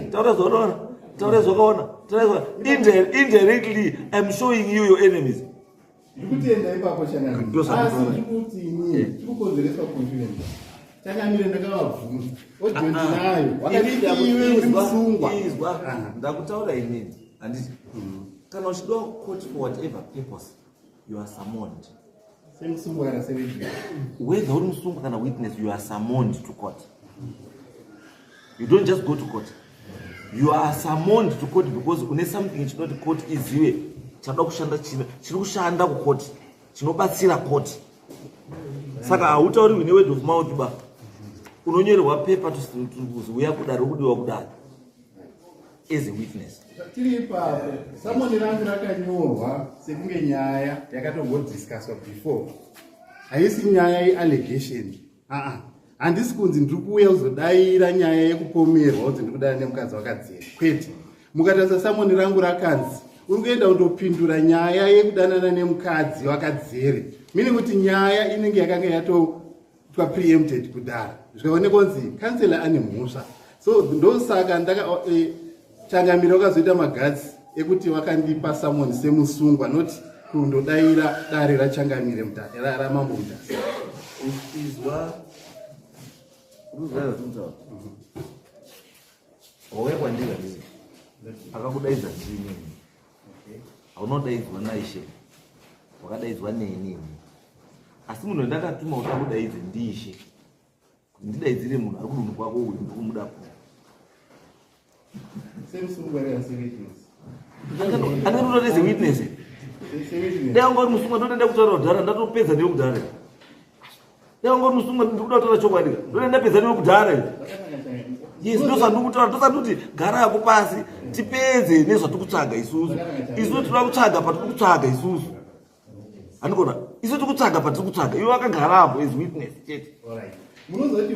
S1: indirectly I'm showing you your enemies. Ndakutaura inini handiti kana uchida court for whatever purpose you are summoned. Whether uri musungwa kana witness you are summoned to court. You don't just go to court. You are summoned to court because une something chinoti court izive chada kushanda chiri kushanda kucourt chinobatsira court. Saka hautauri une word of mouth ba unonyorerwa paper to uya kudaro kudiwa kudaro as a witness.
S5: Tiripa someone rangu rakanyorwa sekunge nyaya yakatongodiscusswa before. Haisi nyaya yeallegation. Handisi kunzi ndiri kuuya kuzodaira nyaya yekupomerwa kuti ndiri kudana nemukadzi wakadzera. Kwete. Mukatarisa someone rangu rakanzi uri kuenda kundopindura nyaya yekudanana nemukadzi wakadzere, mini kuti nyaya inenge yakanga yatoitwa preempted kudhara, zvikaonekwa kunzi kansela ane mhosva. So ndosaka changamiro wakazoita magatsi ekuti wakandipa samoni semusungwa, noti kundodaira dare rachangamire ramambo Mutasi.
S1: izwa uruzvaazvinotaura wauya kwandira ndii akakudaidza ndini, haunodaidzwa naishe, wakadaidzwa neni. Asi munhu ndakatuma kuti akudaidze ndiishe, kuti ndidaidzire munhu ari kudunhu kwako uyu ndikumuda ku andinotodeze witness. Dai ungori musungwa ndotoenda kutaura kudhara ndatopedza ndiwe kudhara. Dai ungori musungwa ndikuda kutaura chokwadi ndotoenda ndapedza ndiwe kudhara. Yes, ndosandikutaura ndosanduti gara yako pasi tipedze nezvatikutsvaga isusu. Isusu tinoda kutsvaga patikutsvaga isusu. Andikona isusu tikutsvaga patikutsvaga. Iwe wakagarapo as witness chete.
S5: Munozoti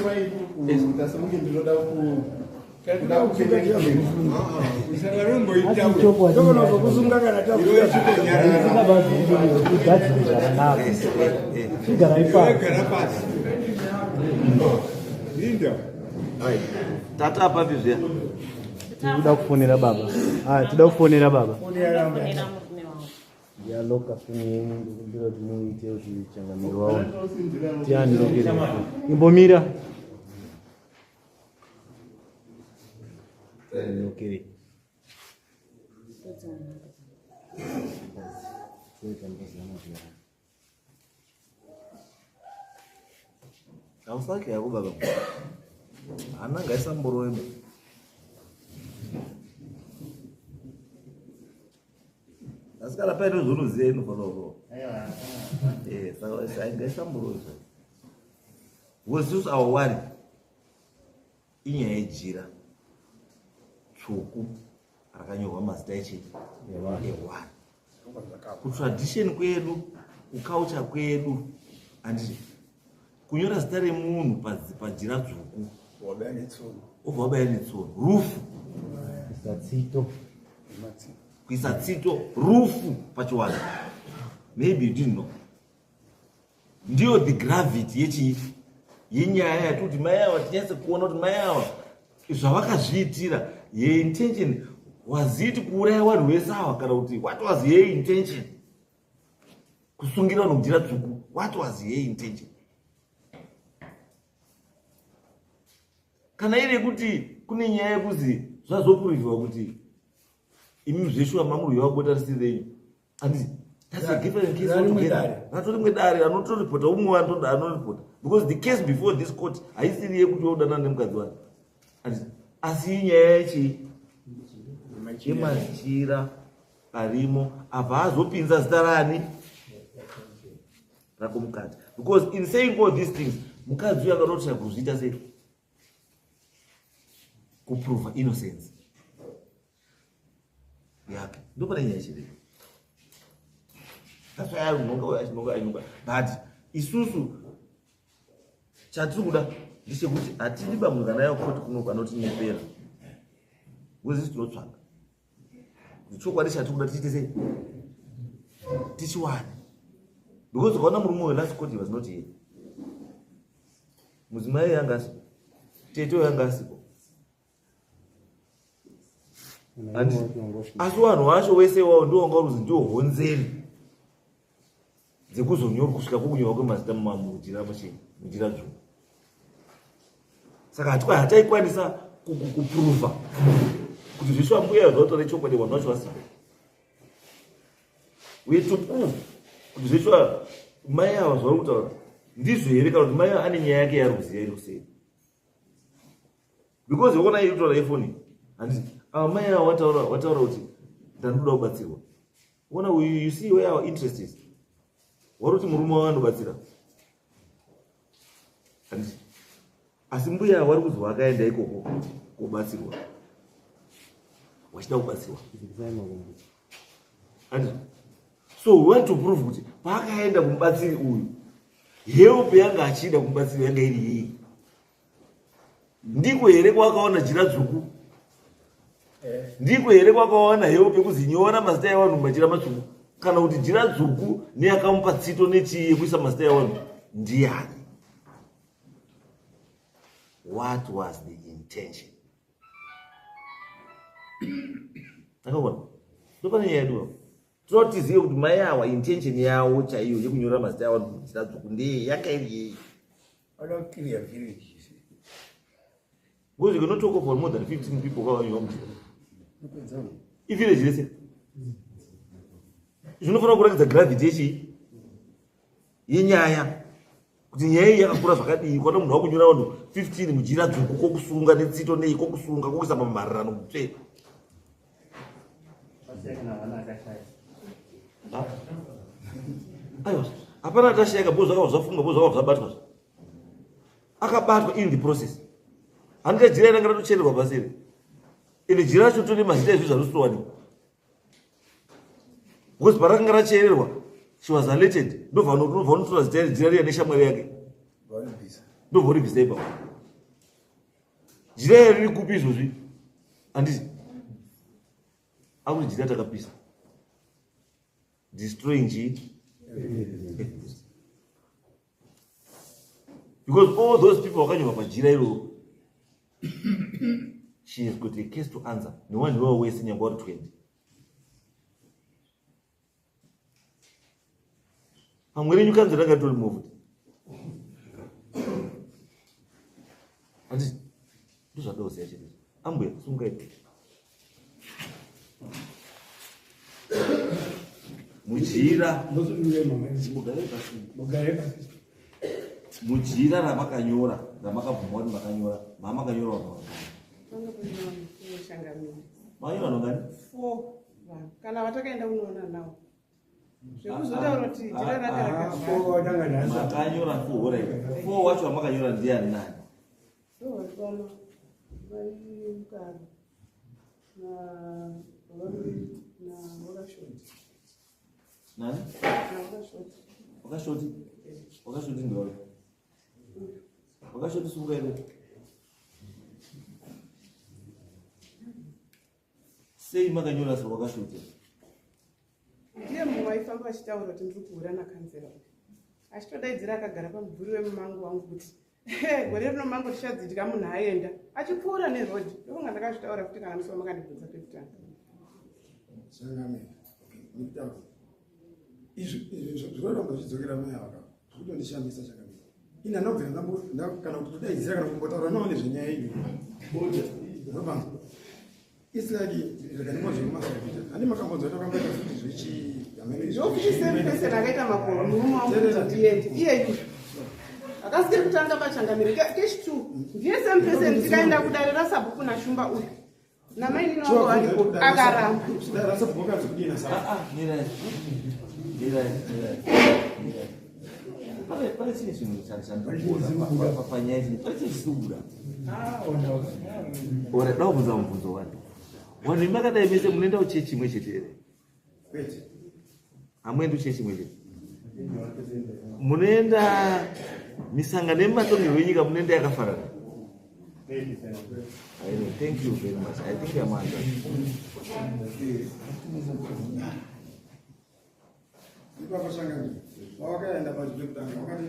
S5: Mutasi munge ndinoda
S1: tata apa bizvia
S10: tinoda kufonera baba. Tinoda kufonera baba. Yaloka kuni ndio tumuite kuti changamiro wao. Tiani lokere. Imbomira. Lokere.
S1: Kausake yako baba. Ana ngaisa mboroyo. Asikala pale zuluziye inofanoro. Sasa ngaisa mboroyo. Wesusu awari. Inyaya ijira. Tsvuku rakanyorwa mazita echi ewani. Kutradition kwedu, kuculture kwedu, anditi kunyora zita remunhu pajira dzvuku wabaya netsono rufu kuisa tsito rufu pachiwanza. Maybe you didn't know. Ndiyo the gravity yenyaya yatuti mai ava tinyase kuona kuti mai ava zvavakazviitira intention was it kuuraya vanhu vese ava kana kuti what was her intention? Kusungira vanhu kujira dzvuku, what was her intention? Kana iri kuti kune nyaya yekuzi zvazopurivhiwa kuti imi zveshuwa mamuri wabota risirei, anditi that's a different case altogether. Ratorimwe dare anotoripota umwe anoripota because the case before this court haisiri yekuti waudana nemukadzi wake, anditi asi inyaya yechi yemachira arimo apa hazopinza zita rani rako mukadzi, because in saying all these things mukadzi uyo akanotya kuzviita sei kuprova innocence yake. Ndopane nyaya chiri tasvayarinonga but isusu chatiri kuda ndechekuti hatidi bamungana yayo koti kuno anotinyepera wezisi tinotsvaga chokwadi chatiri kuda tichiite sei tichiwane, because ukaona murume welast court was not here, mudzimai yanga asipo, teto yanga asipo, asi vanhu vacho wese wavo ndiwo wanga ruzi ndiwo honzeri dzekuzonyorwa kusvika kukunyorwa kwemazita mujira dzvuku. Saka hataikwanisa kuprova kuti zveshuwa mbuya zvautaura chokwadi vanhu vacho vasipo. We to prove kuti zveshuwa mai ava zvauri kutaura ndizvo here kana kuti mai ava ane nyaya yake yaruziya iri kusei, because yokona iri kutaura ifoni handiti mai ava wataura kuti ndandoda kubatsirwa. Ona you see where our interest is. Waruti murume wavo andobatsira handiti, asi mbuya wari kuzi wakaenda ikoko kubatsirwa wachida kubatsirwa handiti. So we want to prove kuti paakaenda kumubatsiri uyu help yanga achida kumubatsiri yanga iri yei, ndiko here kwakaona jira dzvuku ndiko here kwakaona hewo pekuzinyora mazita evanhu mumajira matsvuku kana kuti jira dzvuku neyakamupa tsito nechii yekuisa mazita evanhu ndiani? What was the intention? Takaona ndopane nyaya yedu tinoda tizive kuti mai awa intention yavo chaiyo yekunyora mazita evanhu mujira dzvuku ndeye yakairi yei. Because you cannot talk for more than 15 people who are in home. If you listen, you know for the gravity yenyaya kuti nyaya yakakura zvakadii kwata munhu wakunyora vanhu 15 mujira dzvuku kokusunga netsito nei kokusunga kokuisa pamhararano mutsve. Aiwa hapana atashayika bo zvakava zvafunga bo zvakava zvabatwa akabatwa in the process. Handika jira inanga ratochererwa paseri ini jira racho tone mazita ezvi zvarusitowani because parakanga rachererwa she was alerted ndobva unotora zita jira riya neshamwari yake ndobva uribvisa ipapo. Jira iri riri kupi izvozvi handiti akuti jira takapisa destroying G because all those people wakanyorwa pajira iroro she has got a case to answer. No one will waste in about 20. I'm willing you can't get to remove it. And those are those actually. I'm with some great. Mujira, Mujira Ramakanyora, Ramakapumon Makanyora, Mama Kanyora. Mayora nongani?
S9: 4 kana watakaenda unoona nawo. Zvekuzotaura kuti jira rakaraka.
S1: Makanyora 4 right. 4 wacho wamakanyora ndiani nani?
S9: So kama vali mukaro na wakashoti.
S1: Nani?
S9: Na wakashoti.
S1: Wakashoti? Wakashoti ndio. Wakashoti sunga ile. Sei makanyora so wakashoti.
S9: Ndiye munhu waifamba achitaura kuti ndiri kuhura nakanzera. Achitodaidzira akagara pamubvuri wemumango wangu kuti gore rino mango tichadzitika munhu aenda achipfuura nerodhi. Ndokunga ndakazvitaura kuti kana musi wamakandibvunza pekutanga.
S6: Sangame. Izvi zvinoramba zvidzokera mai aka. Zvekutondishambisa chakamira. Ina ndobvira kana kuti todaidzira kana kumbotaura nawo nezvenyaya iyi. Zvabanza. It's like ani makambonzwa takambaita futi zvichi
S9: zvokuti pese rakaita makoro murume wangu ndiende iye akasikiri kutanga pachangamire kechi 2 ndiye sempese ndikaenda kudarira sabhuku nashumba uyu namaini nongo varipo akaramba
S1: pane chine chinhu chandinoona panyaya iyi pane chisubura ora dao kubvunza mubvunzo wani vanhu imakadai mese munoenda kuchechi chimwe chete here? Hamuendi kuchechi chimwe chete? Munoenda misangano yematongerwo enyika munoenda yakafanana? Thank you very much. I think I'm
S6: wakaenda pazvikutanga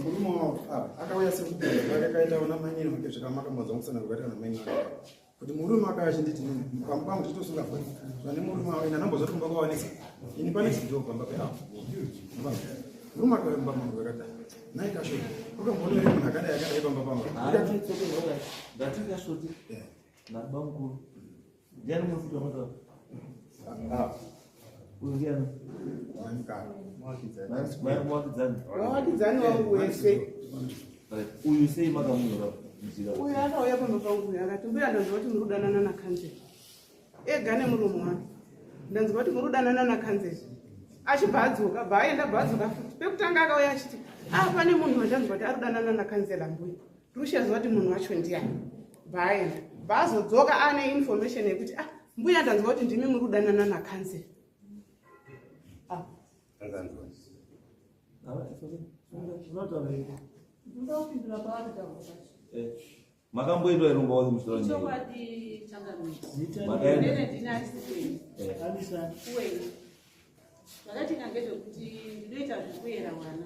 S6: murume wavo akauya sekakaita ona manyini make zvakamakambodza musana kukaita na manyini kuti murume akachinditi pamupangu titosunga foni zvane murume wavo ina nambozoti kumba kwawanisa ini pane chidhoo pamba peavo murume akaimba mangu akata nai kashoti ukamboona munhu akadai akadai pamba pangu
S1: ndatikashoti nababa mukuru ndiani mufuti wamata uyu ndiani
S9: wawakidzani wangu wese
S1: uyu sei makamunyora
S9: uyu akauya pamba pangu akati mbuya ndanzwa kuti muri kudanana nakanzeri ega nemurume wake ndanzwa kuti muri kudanana nakanzeri achibva adzoka bva aenda bva adzoka futi pekutanga akauya achiti pane munhu wandanzwa kuti ari kudanana nakanzera mbuya rushaziva kuti munhu wacho ndiani bva aenda bva azodzoka ane information yekuti mbuya ndanzwa kuti ndimi muri kudanana nakanzeri
S1: Makamboitwa ere umba wazi mushitoro nyeri?
S2: chokwadi changamidzi
S1: Makaenda?
S2: nene ndina asisweni kuweni zvakatika ngezvekuti ndinoita zvekuyera vana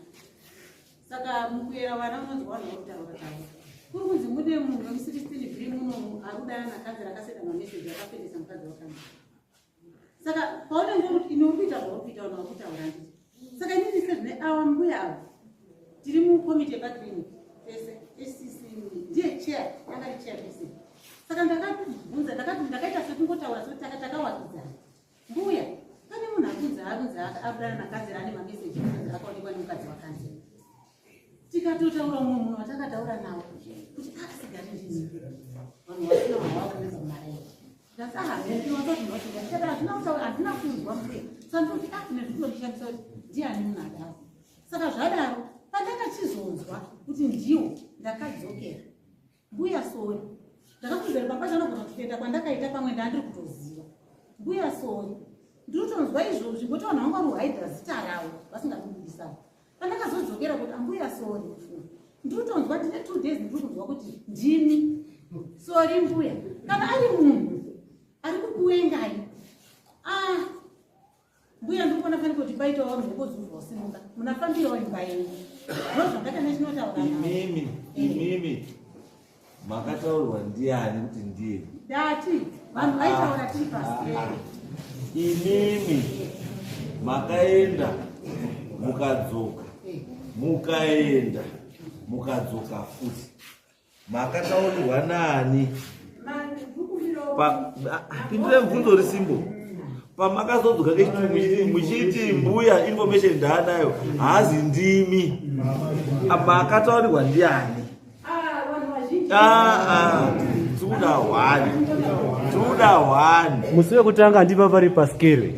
S2: saka mukuyera vana unonzi vanhu vakutaura taura kuri kunzi mune munhu wemusiristini muno ari kudana nakadzi rakasenda mameseji akapendesa mukadzi wakanzi saka paunenge kuti ine uri kuita zvauri kuita vanhu vakutaura nditi saka inini sezvine ava mbuya ava tiri mukomiti yepakliniki pese SCC ndiye chair yanga iri chair pese saka ndakabvunza ndakaita sekungotaura sekuti takawakidzana mbuya pane munhu akunzi abudana nakadzi ane mameseji akaonekwa nemukadzi wakanzi tikatotaura mumwe munhu watakataura nawo kuti akasigari ndini vanhu vasina mavavo nezvemaraini handina kunzwa mbuya saka ndoti nezvitondishandisa kuti ndiani munhu adaro saka zvadaro pandakachizonzwa kuti ndiwo ndakadzokera mbuya sori ndakakuzere papa chanogona kutoenda kwandakaita pamwe ndandiri kutoziva mbuya sori ndinotonzwa izvozvi ngoti vanhu vanga ruhaidha zita ravo vasingabudisavo pandakazodzokera kuti ambuya sori ndinotonzwa ndine 2 days ndiri kunzwa kuti ndini sori mbuya kana ari munhu ari kukuwengai mbuya ndikona fanira kuti paitawo vanhu vokozuzwa usimuka munafambirawo imba yenyu ndozvandakanaishinotaura
S1: imimi makataurwa ndiani kuti ndiye
S2: ndati vanhu vaitaura tiri pasi
S1: imimi makaenda mukadzoka mukaenda mukadzoka futi makataurirwa nani pindure mubvunzo risimbo pamakazodzoka muchiti mbuya information ndaanayo haazi ndimi makataurirwa ndiani tikuda hwani
S10: musi wekutanga ndipa pari paskere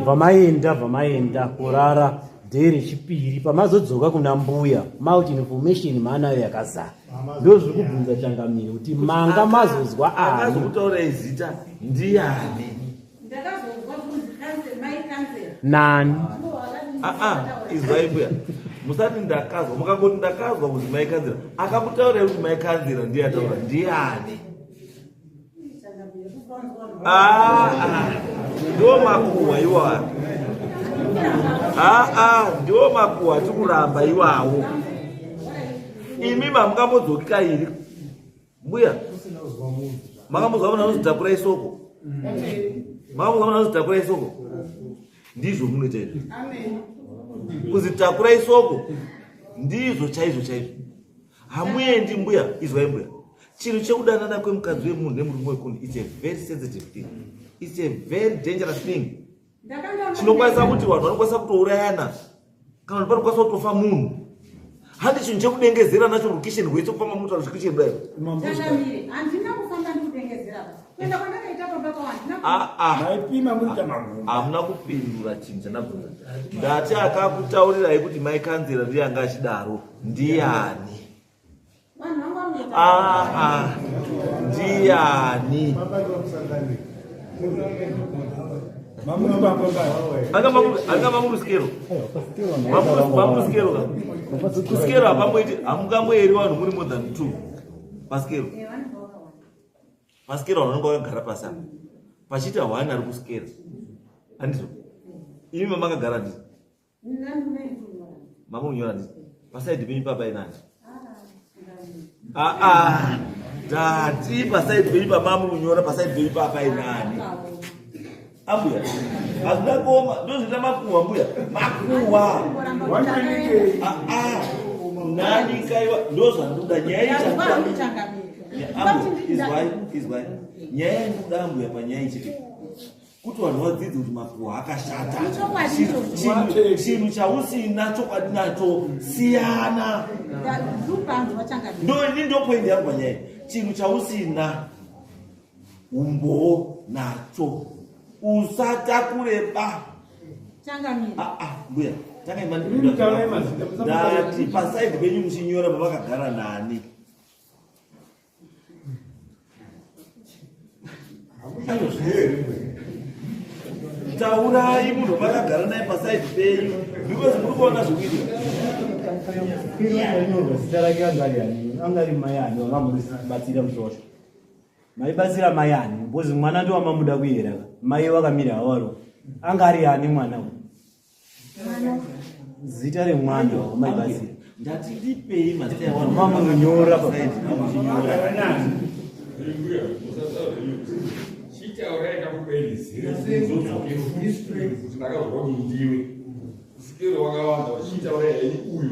S10: pamaenda kurara dhee rechipiri pamazodzoka kuna mbuya mauti information maanayo yakazara ndo zviri kubvunza changamire kuti manga mazozwa ani
S1: kutaurai zita ndiani
S10: nani
S1: izwai mbuya musati ndakazwa mukangoti ndakazwa kuti maikanzira akakutaurai kuti maikanzira ndiye ataura ndiani ndiwo makuhwa iwawo ndiwo makuhwa tikuramba iwawo imi mamungamodzoki kairi mbuya makamuzwa kuti anozvitakura isoko makamuzwa kuti anozvitakura isoko ndizvo munoita izvo kuzitakura isoko ndizvo chaizvo hamuendi mbuya izwai mbuya chinhu chekudanana kwemukadzi wemunhu nemurume wekuni it's a very sensitive thing, it's a very dangerous thing. Chinokwanisa kuti vanhu vanokwanisa kutourayana kana kuti panokwanisa kutofa munhu. Handi chinhu chekudengezera nacho rukisheni rweitofamba mutu azvikisheni kudai.
S2: Handina kufamba ndikudengezera. Kuenda kwandakaita baba kwandina.
S6: Maipima muri tamangu.
S1: Hamuna kupindura chinhu chandabvunza. Ndati akakutaurirai kuti maikanzira ndiye anga achidaro ndiani? Ndiani? Anga mamuruskero. Mamuruskero. Kuskero apamoiti amungamboeri vanhu muri more than 2. Paskero. Paskero vanonga vakagara pasi apa. Pachita 1 ari kuskero. Andizvo. Imi mamakagara ndizvo. Mamunyora ndizvo. Pasaidi penyu papa inani. Ndati pasaidi penyu pamamunyora pasaidi penyu papa inani. Ambuya. Hazina koma. Ndozvita makuhwa mbuya. Makuhwa. Nani kaiwa. Ndozvanduda nyaya izwai. Nyaya nduda mbuya panyaya ichiti. Kuti vanhu vadzidze kuti makuhwa akashata. Chinhu chausina chokwadi nacho siyana. Ndopoindi yangu panyaya. Chinhu chausina umbo nacho. Usatakureba. Mbuya. Ndati pasaidi penyu muchinyora pavakagara nani. Taurai munhu vakagara naye pasaidi penyu. Because muri kuona zvikuitika.
S10: Kiro zita rake angari mayani wakamubatsira musosho. Maibatsira mayani because mwana ndo amamuda kuyera. Mai wakamira awaro. Angari yani mwana uyu. Zita remwana wamaibatsira.
S1: Ndatidipei mazita
S10: Mama munyora pasaidi.
S11: Chitaureka kuberizira history ndakazwa ndiwe sikero wakawanda wachitaureka uyu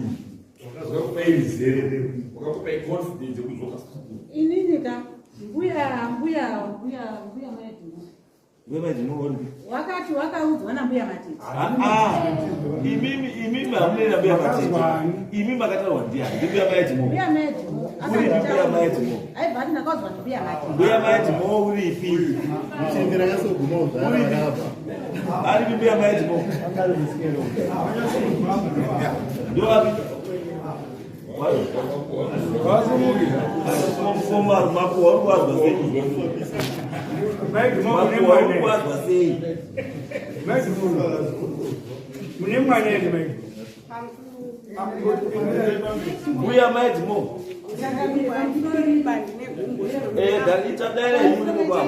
S11: wakazwa kuberizira wakakupa confidence kuzoka
S9: inini ka mbuya
S1: Wewe
S9: wakati wakaudzwa na mbuya Matiti.
S1: Imimi amuna mbuya Matiti. Imimi akatarwa ndiani? Mbuya Matiti mo.
S9: Mbuya Matiti.
S1: Mbuya Matiti mo.
S9: Aibva ndakaudzwa mbuya Matiti.
S1: Mbuya Matiti mo uri ipi?
S5: Mchengera yasoguma uzara hapa.
S1: Ari mbuya Matiti mo.
S10: Angari musikero.
S1: Ndio wapi? Mfumba mapo wazwa sei. Mbuya Maiti mo. Dalitadaira yuri mubaba.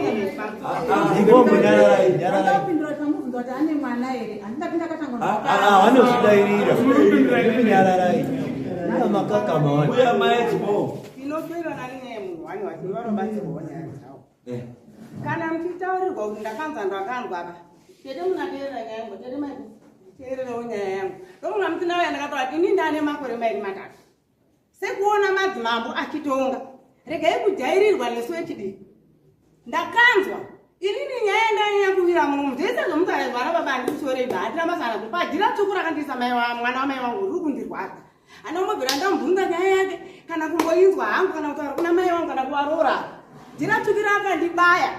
S10: Ngombo nyararai.
S9: Ndakapindura tamubvunza kuti ane mwana here. Handinga katanga.
S10: Vanochidairira. Nyararai. Nda makaka mawani.
S1: Mbuya Maiti mo.
S3: Inopera nani nemunhu wani wati vanobatsirwa nyaya dzavo. Kana muchitaurirwa kuti ndakanzwa ndakanzwa apa. Tete munateerera nyaya yangu, tete mai teererawo nyaya yangu. Ndokunga mutina uya ndakataura kuti ini ndane makore mairi matatu. Sekuona madzimambo achitonga. Regai kujairirwa nesu wechidiki. Ndakanzwa. Inini nyaya ndanyanya kuvira munhu. Ndese zvomutarezwa ana baba ndikushorei bhatira masana kuti pajira tsvuku rakandisa mai wa mwana wamai wangu uri kundirwadza. Anomubvira ndamubvunza nyaya yake kana kumboinzwa hangu kana kutaura kuna mai wangu kana kuvaroora. Jira tsvukira akandibaya.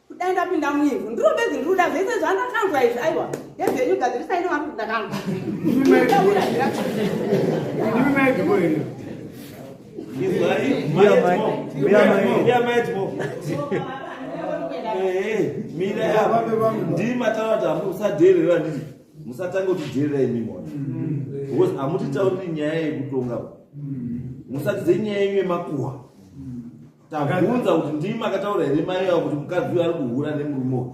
S3: Kudai ndapinda muivhu. Ndirobezi ndiruda zvese zvandakanzwa izvi aiwa. Yezvenyu gadzirisai ndovakuti ndakanzwa.
S1: Musadherera nditi musatanga kutidherera imi mona because hamutitauriri nyaya yekutonga musatidze nyaya yenyu yemakuhwa tabvunza kuti ndimi akataura here mai vavo kuti mukadzi uyo ari kuhura nemurume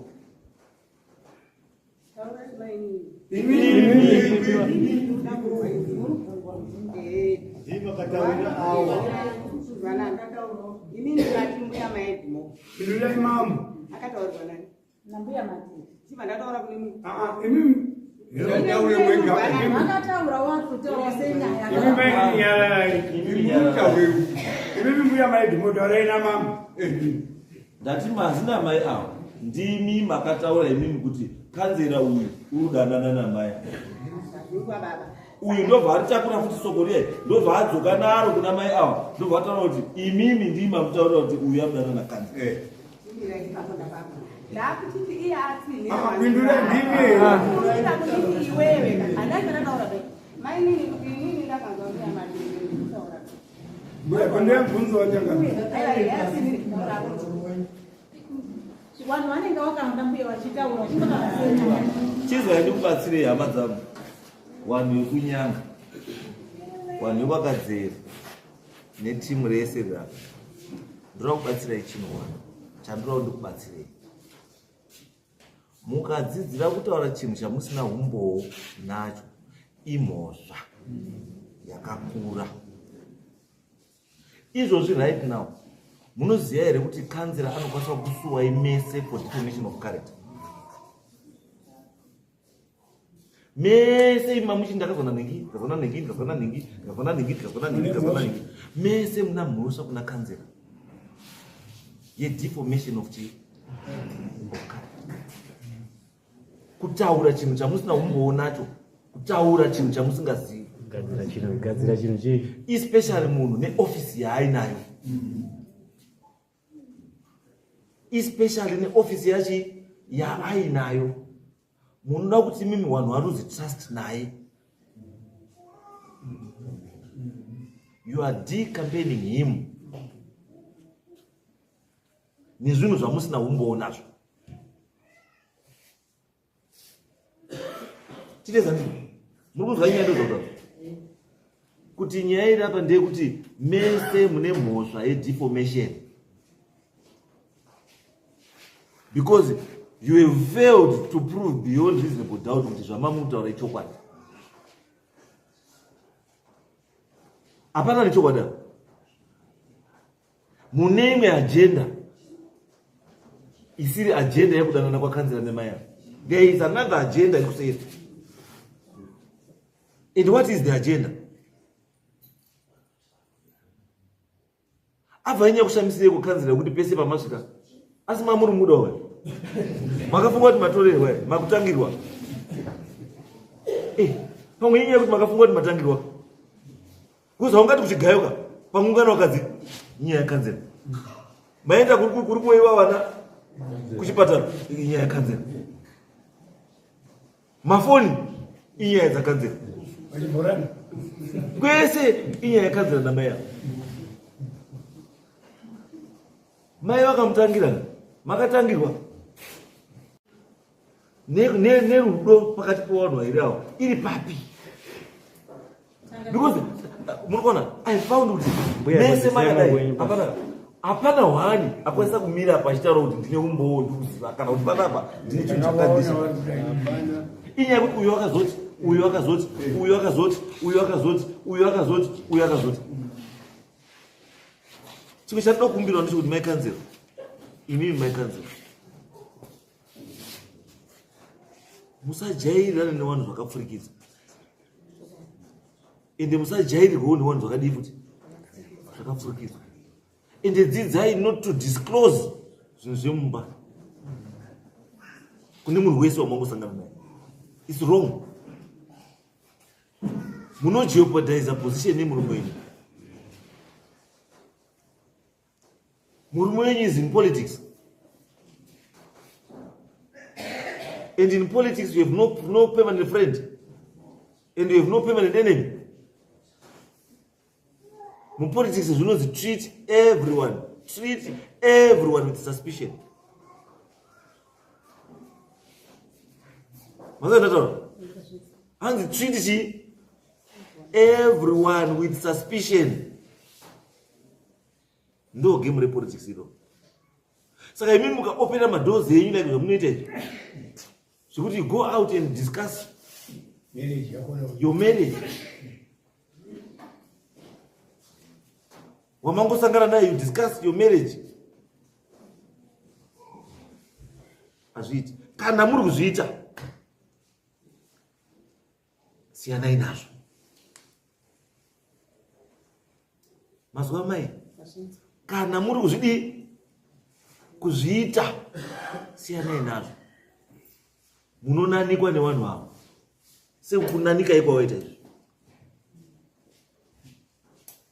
S3: Inini ndati mbuya maedmo.
S8: Ndira imamu.
S3: Akataurirwa nani?
S9: Nambuya Matiti.
S3: Chiva ndataura kune munhu.
S8: Imimi.
S9: Vakataura wakutaura senyaya.
S8: Imimi nyararai. Imimi mbuya maedmo taura ina mamu.
S1: Ndati mazina mai avo ndimi makataura imimi kuti kanzera uyu uri kudanana namai uyu ndobva aritakura futi soko riye ndobva adzoka naro kuna mai avo ndobva ataura kuti imimi ndimi makutaura kuti uyu amudana nakanzera
S3: ndakuti iye atini
S8: Pindura ndimi.
S3: kuti iwewe andakataura be mai nini kuti nini ndakanzwa mbuya Matiti kutaura
S8: Mbuya kondea mvunzo wachanga.
S9: Vanhu vanenge vakanga mbuya vachitaura vachitaura senyaya.
S1: chizwai ndikubatsirei hama dzangu vanhu vekunyanga vanhu vevakadzera netimu rese rapa ndinoda kubatsirai chinhu chandinoda ndikubatsirei mukadzidzira kutaura chinhu chamusina umboo nacho imhosva yakakura izvozvi right now munoziva here kuti kanzera anokwanisa kusuwai mese for defamation of character mese ima muchi ndakazona ningi mese muna mhosva kuna kanzera yedefamation of character kutaura chinhu chamusina umboo nacho kutaura chinhu chamusingazivi
S10: gadzira chinhu chii
S1: especially munhu neofisi yaainayo especially neofisi yachi yaainayo munoda kuti mimi vanhu vanozitrust naye you are decampaigning him nezvinhu zvamusina umboo nazvo titezani muri kuzwa nyaya ndozvoda kuti nyaya iri apa ndeyekuti mese mune mhosva yedeformation, because you have failed to prove beyond reasonable doubt kuti zvamamutaura ichokwadi. Hapana nechokwadi. Mune imwe agenda isiri agenda yekudanana kwakanzira nemaya. There is another agenda yekuseri. And what is the agenda? Abva nyaya kushamisire kukanzira kuti pese pamasvika asi mamuri muda we makafunga kuti matorerwa makutangirwa pamwe nyaya kuti makafunga kuti matangirwa kuza ungati kuchigayoka pamungano wakadzi nyaya yakanzira maenda kuri kuweiwa vana kuchipatara nyaya yakanzira mafoni inyaya dzakanzira kwese inyaya yakanzira namaya mai vakamutangira makatangirwa nerudo pakati pevanhu vairi avo iri papi? Because munoona I found kuti mese makadai hapana hwani akwanisa kumira pachitaura kuti ndine umbowo ndikuziva kana kuti panapa ndine chinhu chakandisa inyaya kuti uyu wakazoti uyu wakazoti uyu wakazoti uyu wakazoti uyu wakazoti uyu wakazoti. Chimwe chandinoda kukumbirwa ndechekuti maikanzira imimi maikanzira musajairirana nevanhu zvakapfurikidza ende musajairirwawo nevanhu zvakadii futi zvakapfurikidza ende dzidzai not to disclose zvinhu zvemumba kune munhu wese wamangosangana naye. It's wrong. Munojeopardize position yemurume wenyu. Murume wenyu is in politics. And in politics you have no permanent friend. And you have no permanent enemy. In politics you know to treat everyone with suspicion. And treat everyone with suspicion. No game re politics iro. Saka imini muka open up doors yenyu like zvamunoita. So you go out and discuss your marriage. Wamangosangana naye you discuss your marriage. Azviiti. Kana muri kuzviita siyanai nazvo. Mazuva mai kana muri kuzviita siyanai nazvo. Munonanikwa nevanhu avo sekunanika ikwawaita izvi.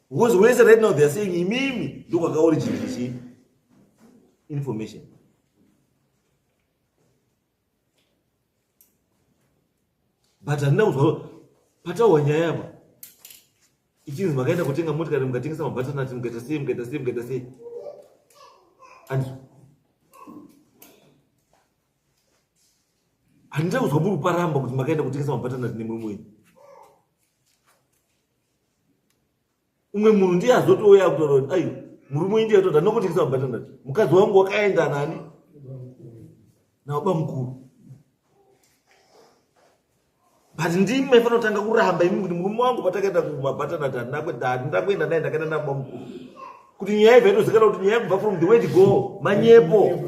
S1: Because wese right now they are saying imimi ndokwakaoriginate information. But handina kuzwa pataurwa nyaya apa ichinzi makaenda kutenga motikari mukatengesa mabhatanati mukaita sei. And handina kuzwa muri kuparamba kuti makaenda kutengesa mabhatanati nemurume wenyu. Umwe munhu ndiye azotouya kutaura kuti ayo murume wenyu ndiye atoti ndinokutengesa mabhatanati. Mukadzi wangu wakaenda nani nababa mukuru. But ndimi maifanira kutanga kuramba imimi kuti murume wangu patakaenda kumabhatanati handina kuenda naye ndakaenda nababa mukuru. Kuti nyaya ibva itozikanwa kuti nyaya kubva from the word go manyepo.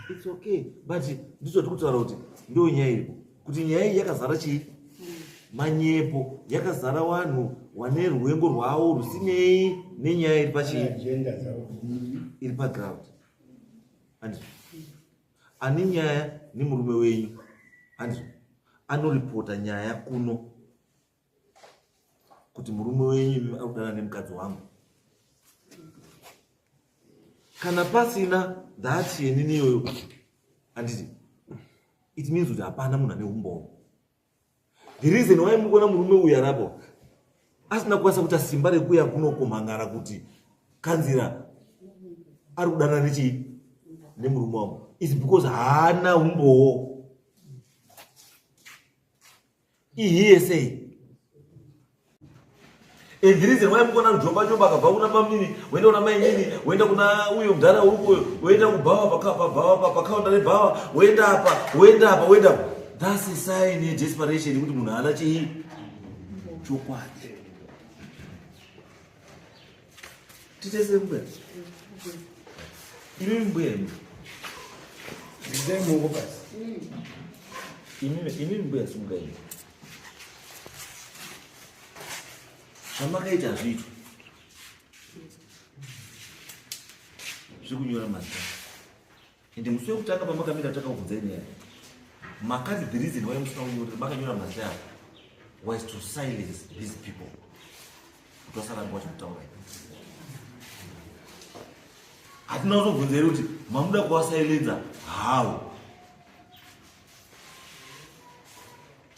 S1: It's okay. But ndicho tikutaura kuti ndio nyaya iripo. Kuti nyaya iyi yakazara chii? Manyepo. Yakazara vanhu vane rwengo rwavo rusinei nenyaya iri pachii? Iri paground. Ani nyaya nemurume wenyu anoripota nyaya kuno kuti murume wenyu arikudana nemukadzi wangu. Kana pasina that yenini iyoyo handiti it means kuti hapana munhu ane umbowo. The reason why mukuona murume uyu arapo asina kukwanisa kuita simba rekuuya kuno kumhangara kuti kanzira ari kudana nechii nemurume wangu is because haana umbowo. Ihiye sei And the reason why mukona kujomba akabva kuna pamini, woenda kuna mai nini, woenda kuna uyo mudhara uko, woenda kubhawa pakaunda nebhawa, woenda apa. That's a sign of desperation kuti munhu haana chii chokwadi. Titese mbuya. Imi mbuya imi.
S6: Ndai mungu basi.
S1: Imi mbuya sunga imi. Zvamakaita zvitu zvikunyora mazita. Ende musi wekutanga pamakamira takakubvunzai yaya. Makati the reason why musina kunyora makanyora mazita was to silence these people. Kuti vasaramba vachikutaura. Hatina kuzobvunzai kuti mamuda kuvasilenza how.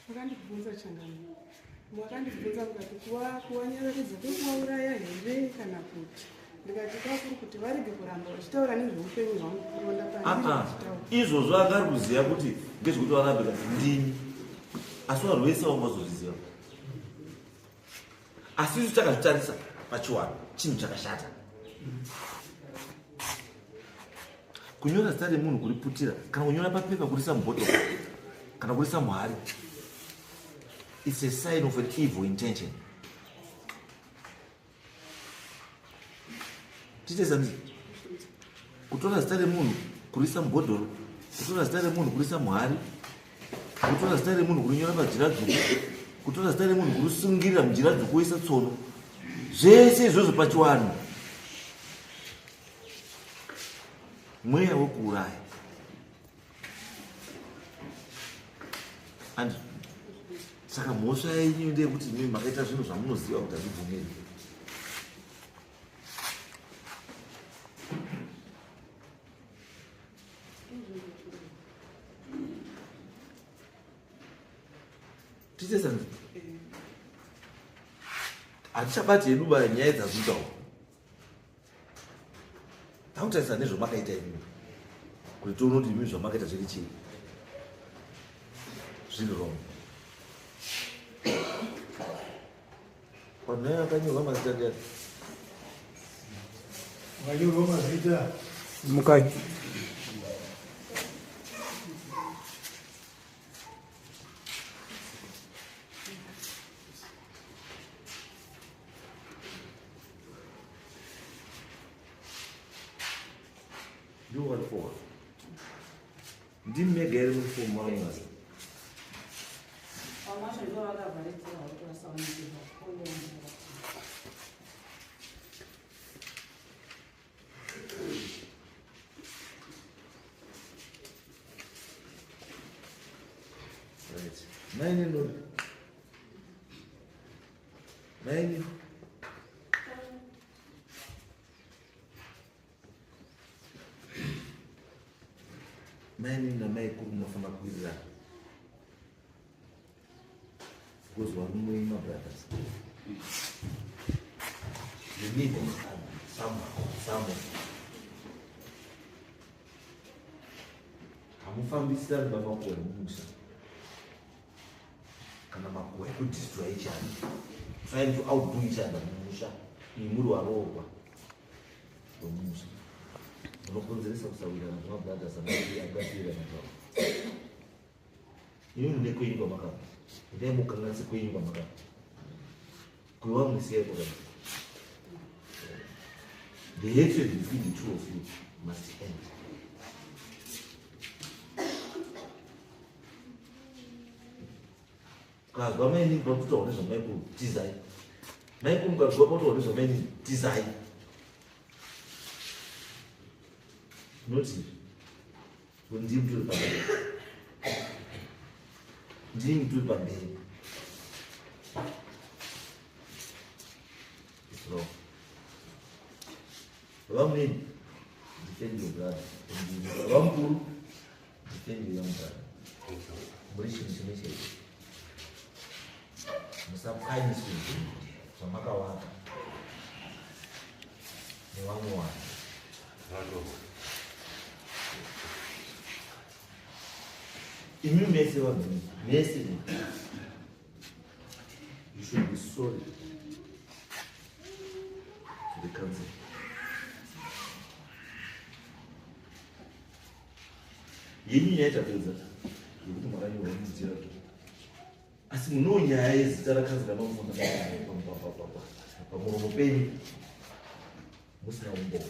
S9: Makandibvunza changani. Makandibvunza mukati kuvanyerekedza kwekuvauraya here kana kuti ndikati kwakuri kuti varege kuramba vachitaura nezveupenyu hwangu kuronda pane
S1: izvozvo angari kuziva kuti ngezvekuti varambika ndini, asi vanhu vese vangazozviziva. Asi isu takazvitarisa pachiwano chinhu chakashata. Kunyora zita remunhu kuriputira kana kunyora papepa kurisa mubhotoro kana kurisa muhari, it's a sign of an evil intention. Titesani kutora zita remunhu kurisa mubhodhoro, kutora zita remunhu kurisa muhari, kutora zita remunhu kurinyora pajira dzvuku, kutora zita remunhu kurisungirira mujira dzvuku kuisa tsono, zvese izvozvo pachiwano mweya wekuuraya. And saka mhosva yenyu ndeyekuti imi makaita zvinhu zvamunoziva kuti hazvibvumiri. Titesani hatichabati hedu nyaya dzazvitawo. Takutarisa nezvamakaita imi kuti tione kuti imi zvamakaita zviri chii zviri wrong. Panaya akanyorwa mazita ndiani?
S10: Akanyorwa mazita mukai.
S1: You what for? Didn't make a room for money. Right. Nine. Many na mai kuru mafana kuira. Because one more my brothers. You need them someone. Hamufambisira baba kwa Musa. Kana makwe ku destroy each other. Trying to outdo each other Musa. Ni muri wa roba. Musa. Unokonzeresa kusawirana zvamabhadha samai akapira nazvo. Imi ndekwenyika makapa. Ndai mukanganisi kwenyika makapa. Kwevamwe siyaipo kana. The hatred between the two of you must end. Kazwa maini kwakutaura nezvamaiko tizai. Maiko mukazwa kwakutaura nezvamaini tizai. Noti ndimi turi pamberi, ndimi turi pamberi. So vamwe defend your brother, vamkuru defend your young brother. Muri chinhu chimwe chete musapwanyiswe zvamakavaka nevamwe vanhu. Imi mese vanhu mese, you should be sorry yenyu nyaya tapedza yekuti makanyorwa mudzira asi munewo nyaya yezita rakanzira pamuromo penyu musina umboo.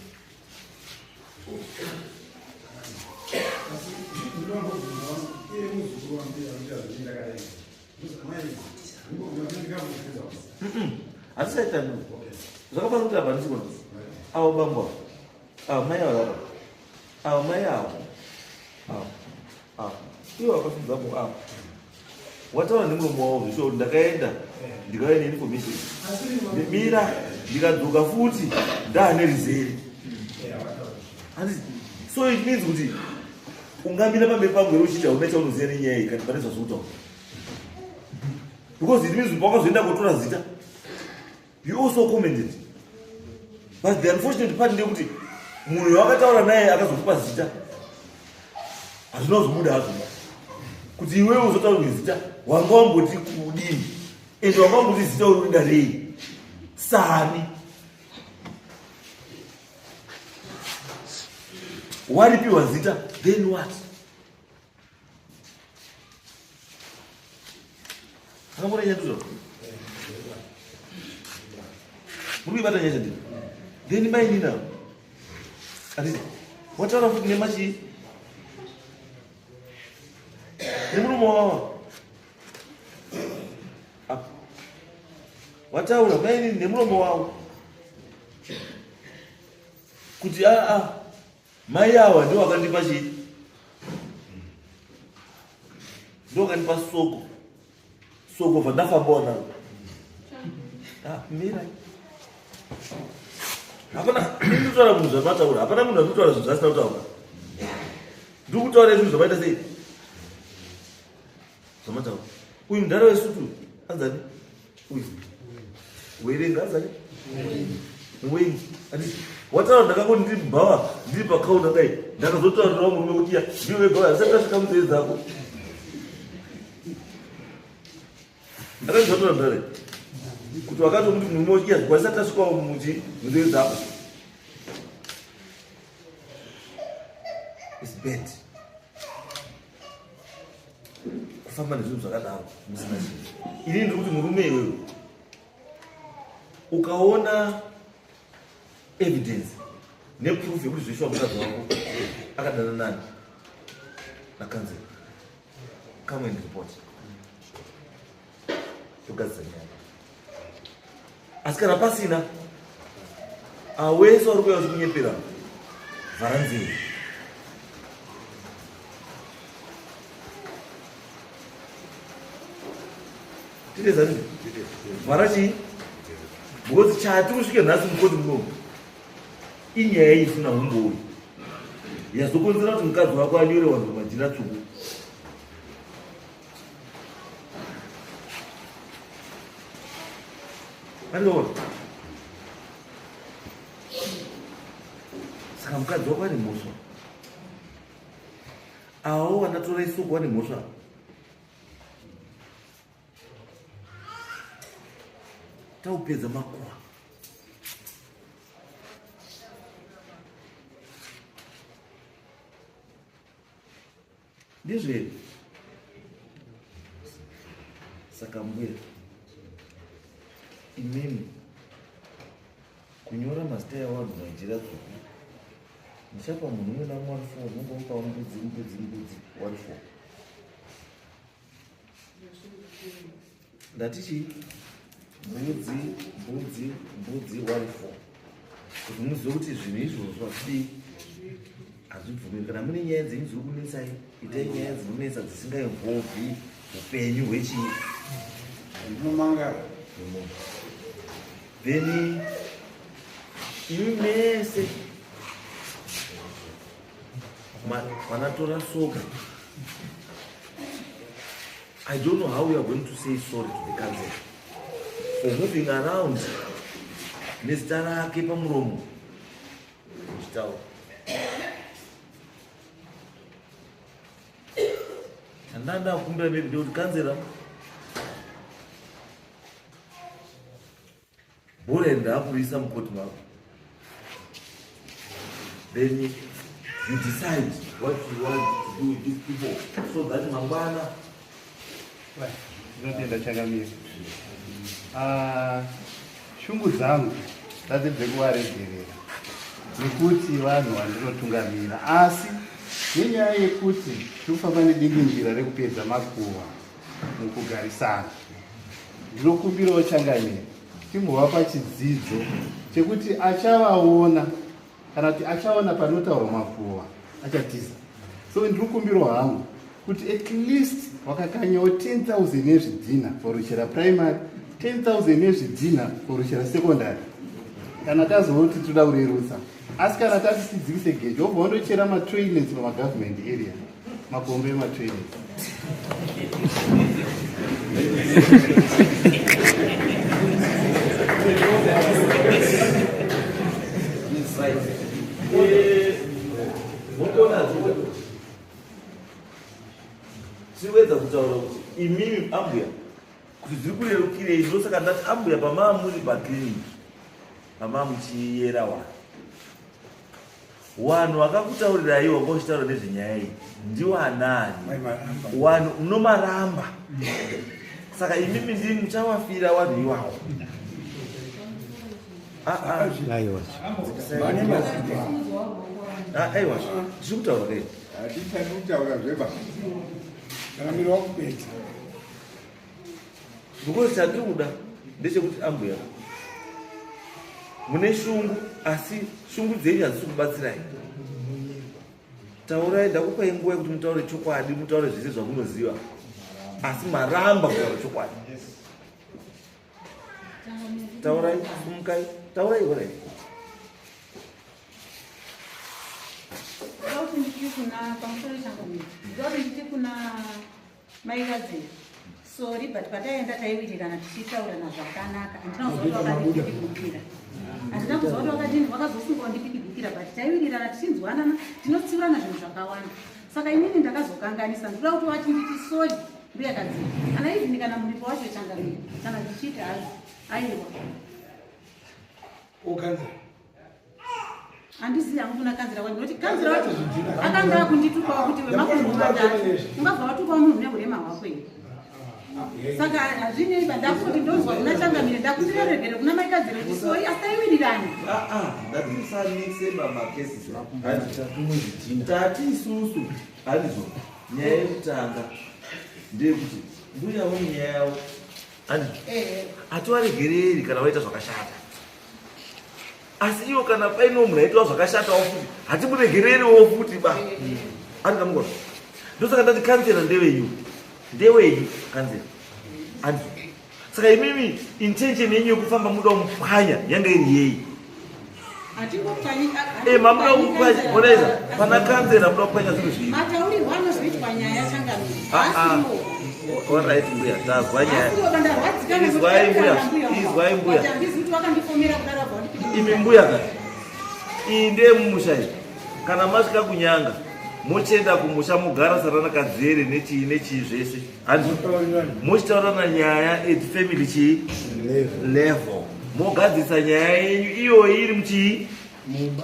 S1: Asi saitanu zvakafanira kuti apa ndichikona avo bambwa avo mai avo avo mai avo ivo vakafunzamo avo wataura nemuromo wavo zvisho kuti ndakaenda ndikauya neinformation ndimira ndikadzoka futi ndaane rizere. So it means kuti ungamira pamberi pangu ere uchiti hauna chaunoziva nenyaya iyi kana pane zvazvokutaura, because it means kuti wakazoenda kutora zita you also commented, but the unfortunate part ndekuti munhu wakataura naye akazokupa zita hazvina kuzobuda hazvo kuti iwewe uzotaurirwe zita wanga wamboti kudini ende wanga wamboti zita uri kuda rei sani waripiwa zita then what? akambora nyatuzo muri kuibata nyasha ndini then maini now ati wataura futi nemachi nemuromo wawa wataura maini nemuromo wawo kuti mai ava ndo vakandipa chii, ndo vakandipa soko vandafambawo navo mirai hapana ndinotaura munhu zvamataura hapana munhu anotaura zvinhu zvasina kutaura ndiri kutaura zvinhu zvamaita sei zvamataura uyu mudhara wesutu anzani uyu werenga anzani muwengi ati wataura ndakangoti ndiri mbava ndiri pakaunda dai ndakazotaurirawo murume kuti ya ndiwe wega asati asvika munzeve dzako ndakazvataura mudhara kuti wakatomuti murume uchiya wasati asvikawo munzeve dzako is bad kufamba nezvinhu zvakadaro musina chinhu. Ini ndiri kuti murume iwewe ukaona evidence neproof yekuti zveshuwa mukadzi wako akadana nani nakanzera come and report togadzisa nyaya. Asi kana pasina awese vari kuuya uchikunyepera vhara nzeve titezani vhara chii because chati kusvike nhasi mukoti munomu inyaya isina umbori yazokonzera kuti mukadzi wako anyorewa ndomajira tsvuku. Andoona saka mukadzi wako ane mhosva, avo vanatora isoko vane mhosva. Taupedza makuva ndizveri saka mbwira imimi kunyora mazita evanhu vaijira dzvuku ndichapa munhu umwe namwe 1 4 nongomupawo mbudzi 1 4 ndatichi mbudzi 1 4 kuti muzive kuti zvinhu izvozvo hazvidii hazvibvumiri. Kana mune nyaya dzenyu dziri kunetsai itai nyaya dzinonetsa dzisingainvolvi upenyu hwechii
S8: zvinomangara
S1: then imi mese manatora soka. I don't know how we are going to say sorry to the council for moving around nezita rake pamuromo uchitaura. Andanda kumbira maybe ndekuti kanzera bora ndakurisa mukoti mako, then you decide what you want to do with these people so that mangwana.
S5: Ndinotenda chakamira. Shungu dzangu dzadzibve kuvaregerera nekuti vanhu vandinotungamira, asi nenyaya yekuti tikufamba nedinginjira rekupedza makuva mukugarisana, ndinokumbirawo changamira timbovapa chidzidzo chekuti achavaona kana kuti achaona panotaurwa makuva achatiza. So ndinokumbirawo hangu kuti at least wakakanyawo 10,000 nezvidhina for ruchera primary, 10,000 nezvidhina for ruchera secondary, kana tazoti toda kurerutsa. Asi kana tati tidzivise gejo obva wandochera matoilets pamagovernment area, makombo ematoilets.
S1: Siweza kutaura kuti imimi ambuya kuti zviri kurerukirei, ndosaka ndati ambuya pamaa muri pakliniki pamaa muchiyera wanhu vakakutaurirai wanga uchitaura nezvenyaya iyi ndiwo anani, wanhu unomaramba. Saka imimi ndini muchavafira wanhu iwawo. Aiwa, tiri kutaura rei?
S8: Hatitadi kutaura zveba. Chakamira wakupedza.
S1: Because chandiri kuda ndechekuti ambuya mune shungu, asi shungu dzenyu hadzisi kubatsirai. Taurai, ndakupai nguva yekuti mutaure chokwadi, mutaure zvese zvamunoziva, asi maramba kutaura chokwadi. Taurai, sumukai, taurai orai.
S3: Ndauti nditi kuna pamusoro changamira, ndauti nditi kuna maikadzera. Sorry, but pataenda taiwirirana tichitaurana zvakanaka, handina kuzoti wakandipikibikira. Handina kuzoti wakazosungwa ndipikibikira, but taiwirirana tichinzwanana, tinotsiurana zvinhu zvakawanda. Saka inini ndakazokanganisa, ndoda kuti wachinditi sorry, mbuya kadzera. Kana izvi kana muripo wacho changamira, kana tichiti hazvo, aiwa.
S8: Okanzera.
S3: Handisi hangu kuna kanzira wangu, noti kanzira wacho akanga akunditupawo kuti wemakunhu matatu, ungabva watupawo munhu neurema hwako here. Saka hazvinei ndakuti ndonzwa kuna changamire ndakutireregere kuna maikadzero chisoi asaiwirirani.
S1: Ngatisamise mamakesi tati isusu handizvo. Nyaya yekutanga ndeyekuti mbuya wenyaya yavo hativaregereri kana vaita zvakashata, asi iwo kana paino munhu aitwa zvakashatawo futi hatimuregereriwo futi ba andikamugona. Ndosaka ndati kanzera ndewenyu kanzera handizvo. Saka imimi intention yenyu yekufamba muda mupwanya yanga iri yei? Mamuda mupwanya onaiza pana kanzera muda mupwanya zvinhu zvii?
S3: Mataurirwa anozviitwa nyaya changamira.
S1: Alright mbuya, tazwa nyaya. Izwai mbuya. Imi mbuya kati iyi ndeye mumusha iyi, kana masvika kunyanga mochenda kumusha mogara sarana kadzere nechii zvese, mochitaurana nyaya at family chii level, mogadzisa nyaya yenyu iyoyi iri muchii mumba.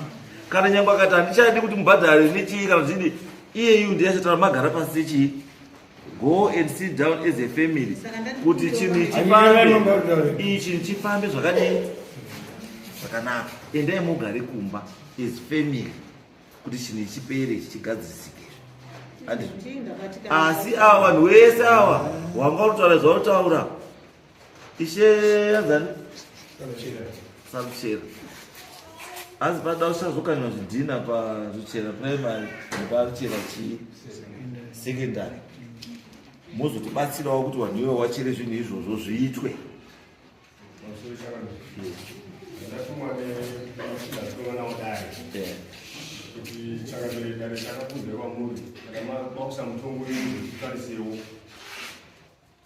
S1: Kana nyangwe akati handichadi kuti mubhadhare nechii kana zvidi, iyeyu ndiyachataura magara pasi sechii, go and sit down as a family kuti chinhu ichi chifambe zvakadii zvakanaka. Endai mogare kumba as family kuti chinhu ichipere chichigadzisike. Asi ava vanhu vese ava wanga utaura zvautaura ishe yanzani saruchera, asi pada uchazokanywa zvidhina paruchera primary neparuchera chii secondary, mozotibatsirawo kuti vanhu ivo wachere zvinhu izvozvo zviitwe.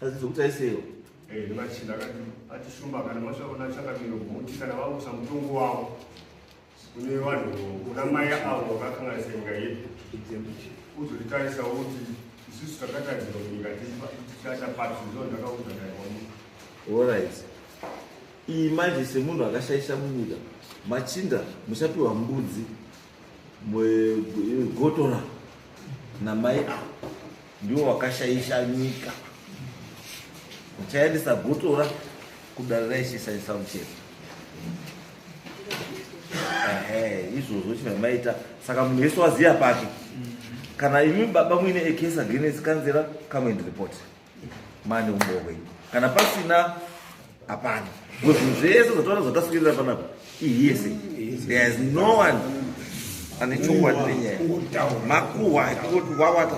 S1: Azizokutaisewo
S7: nemachinda atishumba kana masvaona changamiro kuti kana vausa mutongo wavo kune vanhu kuna mai avo vakakanganisa nyika yedu uzotitarisawo kuti isusu takatadzirwa kunyika tichachapati zvizo ndakauza kaiwa.
S1: Alright, iyi manje semunhu akashaisha munyika, machinda muchapiwa mbudzi gotora namai avo ndiwo wakashaisha nyika. Muchaendesa gotora kudare raishishaisa muchezo. Izvozvo chinomaita. Saka munhu wese waziya pake. Kana imi baba muine ekesi against kanzera, come and report. Mane umbogwe. Kana pasina hapana. Zvinhu zvese zvataura zvatasvikirira panapa iyese. There is no one ane chokwadi nenyaya. Makuhwa kuti wawata